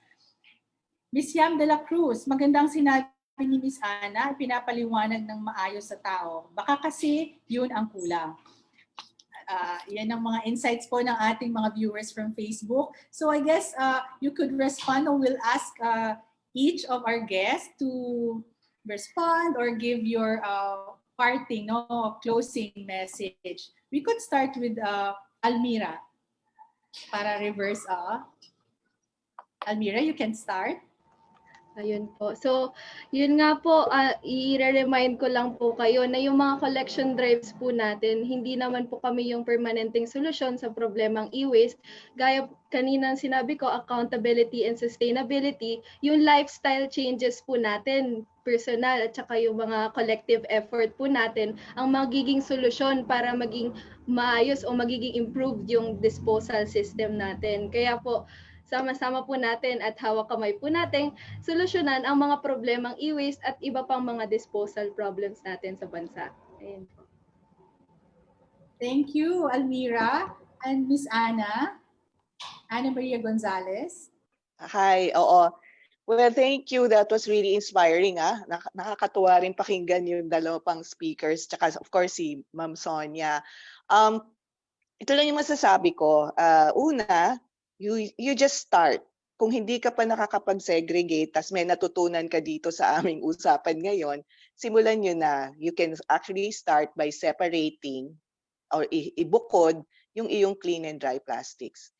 Miss Yam de la Cruz, magandang sinabi ni Miss Ana, pinapaliwanag ng maayos sa tao. Baka kasi yun ang kulang. Yan ang mga insights po ng ating mga viewers from Facebook. So I guess you could respond, or we'll ask each of our guests to respond or give your parting, closing message. We could start with Almira para reverse. Almira, you can start. Ayun po. So, yun nga po, i-remind ko lang po kayo na yung mga collection drives po natin, hindi naman po kami yung permanenteng solusyon sa problemang e-waste. Gaya kaninang sinabi ko, accountability and sustainability, yung lifestyle changes po natin, personal at saka yung mga collective effort po natin, ang magiging solusyon para maging maayos o magiging improved yung disposal system natin. Kaya po, sama-sama po natin at hawak kamay po natin solusyonan ang mga problemang e-waste at iba pang mga disposal problems natin sa bansa. Ayun po. Thank you, Almira. And Miss Ana Maria Gonzalez. Hi, oo. Well, thank you. That was really inspiring. Nakakatuwa rin pakinggan yung dalawa pang speakers. Tsaka of course si Ma'am Sonia. Ito lang yung masasabi ko. Una, you just start. Kung hindi ka pa nakakapag-segregate, tas may natutunan ka dito sa aming usapan ngayon, simulan nyo na. You can actually start by separating or ibukod yung iyong clean and dry plastics.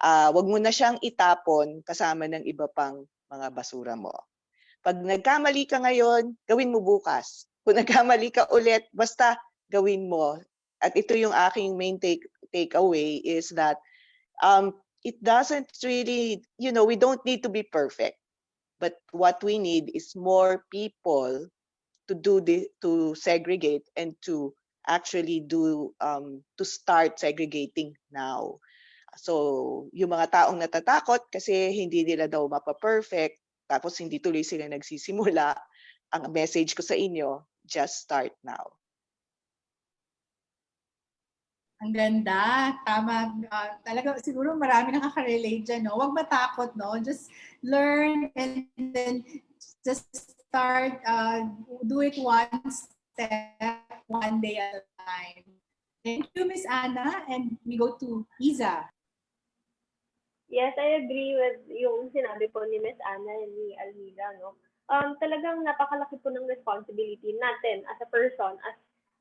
Wag mo na siyang itapon kasama ng iba pang mga basura mo. Pag nagkamali ka ngayon, gawin mo bukas. Kung nagkamali ka ulit, basta gawin mo. At ito yung aking main takeaway is that it doesn't really, we don't need to be perfect. But what we need is more people to segregate and to actually to start segregating now. So, yung mga taong natatakot kasi hindi nila daw mapa-perfect, tapos hindi tuloy sila nagsisimula, ang message ko sa inyo, just start now. Ang ganda. Tama. Talaga, siguro marami nakaka-relate dyan, no? Huwag matakot, no? Just learn and then just start, do it one step, one day at a time. Thank you, Miss Ana. And we go to Iza. Yes, I agree with yung sinabi po ni Miss Ana and ni Almira, no? Talagang napakalaki po ng responsibility natin as a person,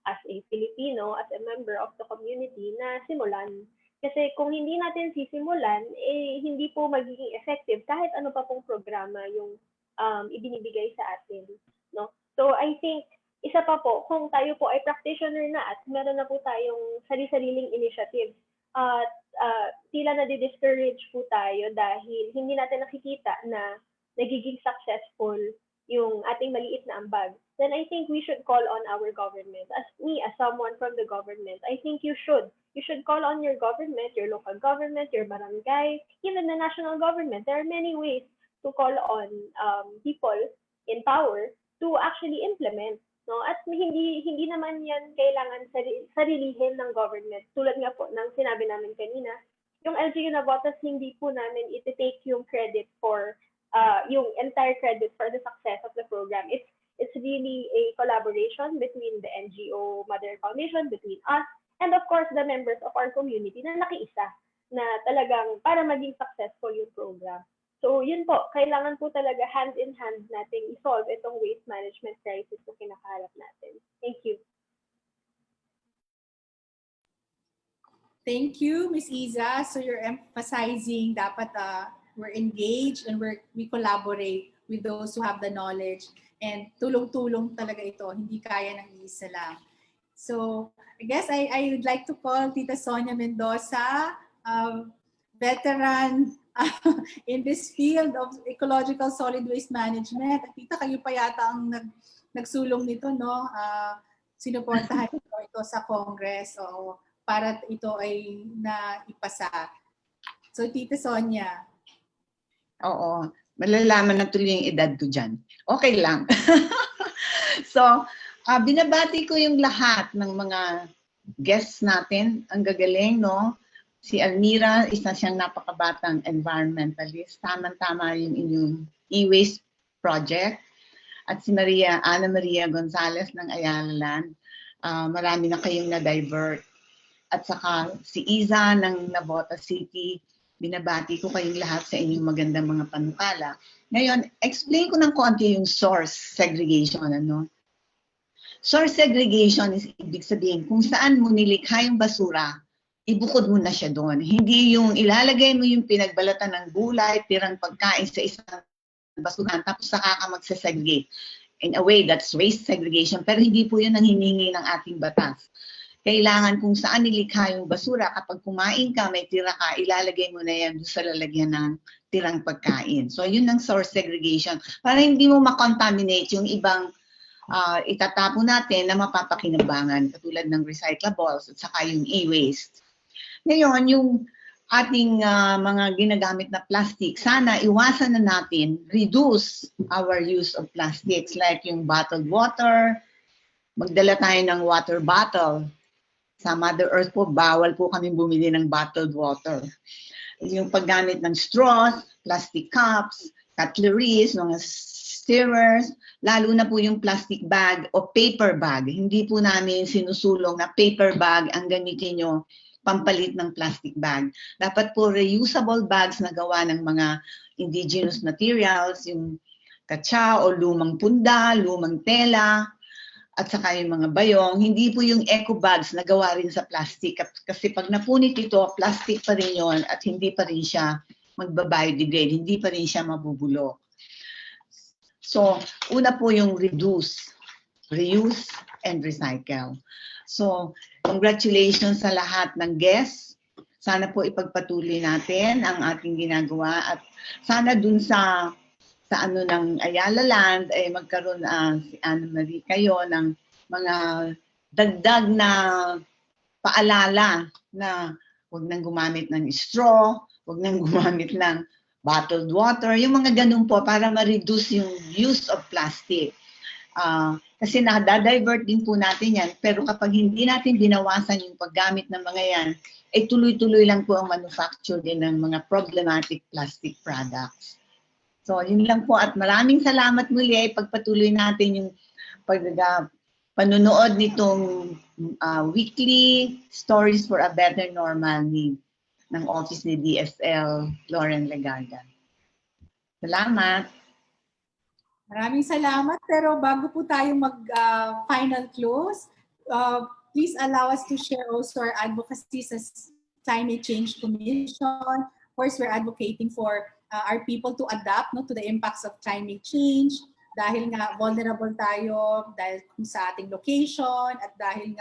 as a Filipino, as a member of the community na simulan. Kasi kung hindi natin sisimulan, hindi po magiging effective kahit ano pa pong programa yung ibinibigay sa atin. No? So I think, isa pa po, kung tayo po ay practitioner na at meron na po tayong sarili-sariling initiatives, at tila na-discourage po tayo dahil hindi natin nakikita na nagiging successful yung ating maliit na ambag, then I think we should call on our government. As me, as someone from the government, I think you should you should call on your government, your local government, your barangay, even the national government. There are many ways to call on people in power to actually implement. No? At hindi naman yan kailangan sarilihin ng government. Tulad nga po ng sinabi namin kanina, yung LGU na Botas, hindi po namin iti-take yung credit for yung entire credit for the success of the program. It's really a collaboration between the NGO Mother Foundation, between us, and of course the members of our community na nakiisa na talagang para maging successful yung program. So yun po, kailangan po talaga hand in hand nating i-solve itong waste management crisis na kinakaharap natin. Thank you. Thank you, Ms. Iza. So you're emphasizing dapat we're engaged and we collaborate with those who have the knowledge, and tulong-tulong talaga ito, hindi kaya ng isa lang. So I guess I would like to call Tita Sonia Mendoza, veteran in this field of ecological solid waste management. Tita, kayo pa yata ang nagsulong nito, no? Sinuportahan ito sa Congress para ito ay naipasa. So Tita Sonia. Oo, malalaman na tuloy yung edad ko dyan. Okay lang. So, binabati ko yung lahat ng mga guests natin. Ang gagaling, no? Si Almira, isa siyang napakabatang environmentalist. Tama-tama yung inyong e-waste project. At si Ana Maria Gonzalez ng Ayala Land. Marami na kayong na-divert. At saka si Iza ng Navotas City. Binabati ko kayong lahat sa inyong magandang mga panukala. Ngayon, explain ko ng konti yung source segregation. Ano? Source segregation is ibig sabihin kung saan mo nilikha yung basura, ibukod mo na siya doon. Hindi yung ilalagay mo yung pinagbalatan ng gulay, tirang pagkain sa isang basurahan, tapos saka ka magsasegregate. In a way, that's waste segregation. Pero hindi po yun ang hinihingi ng ating batas. Kailangan kung saan nilikha yung basura, kapag kumain ka, may tira ka, ilalagay mo na yan sa lalagyan ng tirang pagkain. So yun ang source segregation. Para hindi mo makontaminate yung ibang itatapon natin na mapapakinabangan, katulad ng recyclables at saka yung e-waste. Ngayon, yung ating mga ginagamit na plastic, sana iwasan na natin, reduce our use of plastics like yung bottled water, magdala tayo ng water bottle. Sa Mother Earth po, bawal po kami bumili ng bottled water. Yung paggamit ng straws, plastic cups, cutleries, mga stirrers, lalo na po yung plastic bag o paper bag. Hindi po namin sinusulong na paper bag ang gamitin nyo pampalit ng plastic bag. Dapat po reusable bags na gawa ng mga indigenous materials, yung katsa o lumang punda, lumang tela, at saka yung mga bayong. Hindi po yung eco bags na gawa rin sa plastic. Kasi pag napunit ito, plastic pa rin yon at hindi pa rin siya magbabiodegradate, hindi pa rin siya mabubulok. So, una po yung reduce, reuse, and recycle. So, congratulations sa lahat ng guests. Sana po ipagpatuloy natin ang ating ginagawa at sana dun sa ano ng Ayala Land ay magkaroon si Ana Marie kayo ng mga dagdag na paalala na huwag nang gumamit ng straw, huwag nang gumamit ng bottled water, yung mga ganun po para ma-reduce yung use of plastic. Kasi nadadivert din po natin yan, pero kapag hindi natin binawasan yung paggamit ng mga yan, ay tuloy-tuloy lang po ang manufacture din ng mga problematic plastic products. So, yun lang po at maraming salamat muli ay pagpatuloy natin yung panunood nitong weekly Stories for a Better Normal ng office ni DSL Lauren Legarda. Salamat. Maraming salamat. Pero bago po tayo mag-final close, please allow us to share also our advocacy sa Climate Change Commission. Of course, we're advocating for our people to adapt to the impacts of climate change dahil nga vulnerable tayo dahil sa ating location at dahil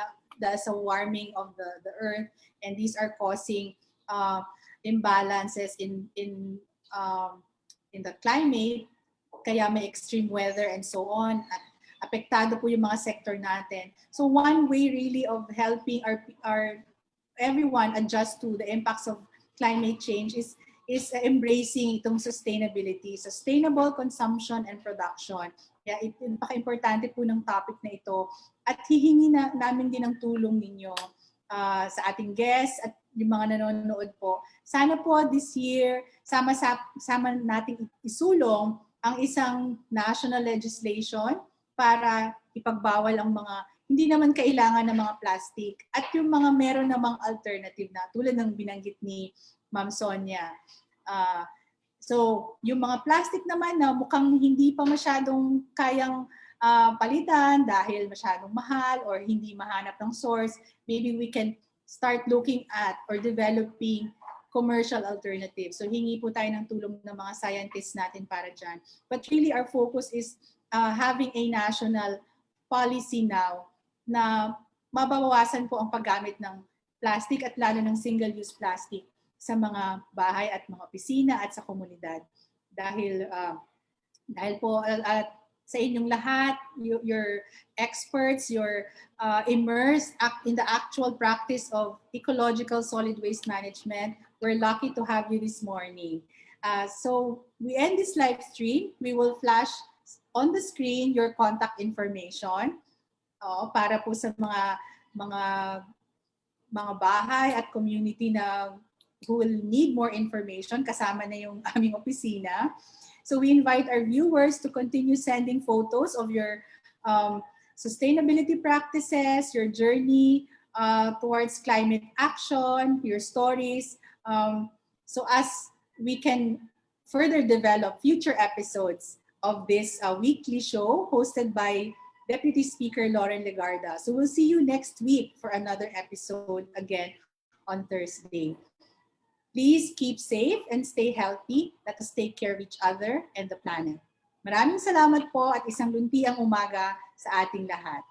sa warming of the earth, and these are causing imbalances in the climate, kaya may extreme weather and so on, at apektado po yung mga sector natin. So one way really of helping our everyone adjust to the impacts of climate change is embracing itong sustainability, sustainable consumption and production. Kaya napaka-importante po ng topic na ito at hihingi namin din ang tulong ninyo sa ating guests at yung mga nanonood po. Sana po this year, sama nating isulong ang isang national legislation para ipagbawal ang mga hindi naman kailangan ng mga plastic at yung mga meron namang alternative na tulad ng binanggit ni Ma'am Sonia. So, yung mga plastic naman na mukhang hindi pa masyadong kayang palitan dahil masyadong mahal or hindi mahanap ng source, maybe we can start looking at or developing commercial alternatives. So, hingi po tayo ng tulong ng mga scientists natin para dyan. But really, our focus is having a national policy now na mababawasan po ang paggamit ng plastic at lalo ng single-use plastic sa mga bahay at mga opisina at sa komunidad. Dahil po sa inyong lahat, your experts, you're immersed in the actual practice of ecological solid waste management. We're lucky to have you this morning. So we end this live stream. We will flash on the screen your contact information para po sa mga bahay at community na who will need more information, kasama na yung aming opisina. So we invite our viewers to continue sending photos of your sustainability practices, your journey towards climate action, your stories, so as we can further develop future episodes of this weekly show hosted by Deputy Speaker Lauren Legarda. So we'll see you next week for another episode again on Thursday. Please keep safe and stay healthy. Let us take care of each other and the planet. Maraming salamat po at isang luntiang umaga sa ating lahat.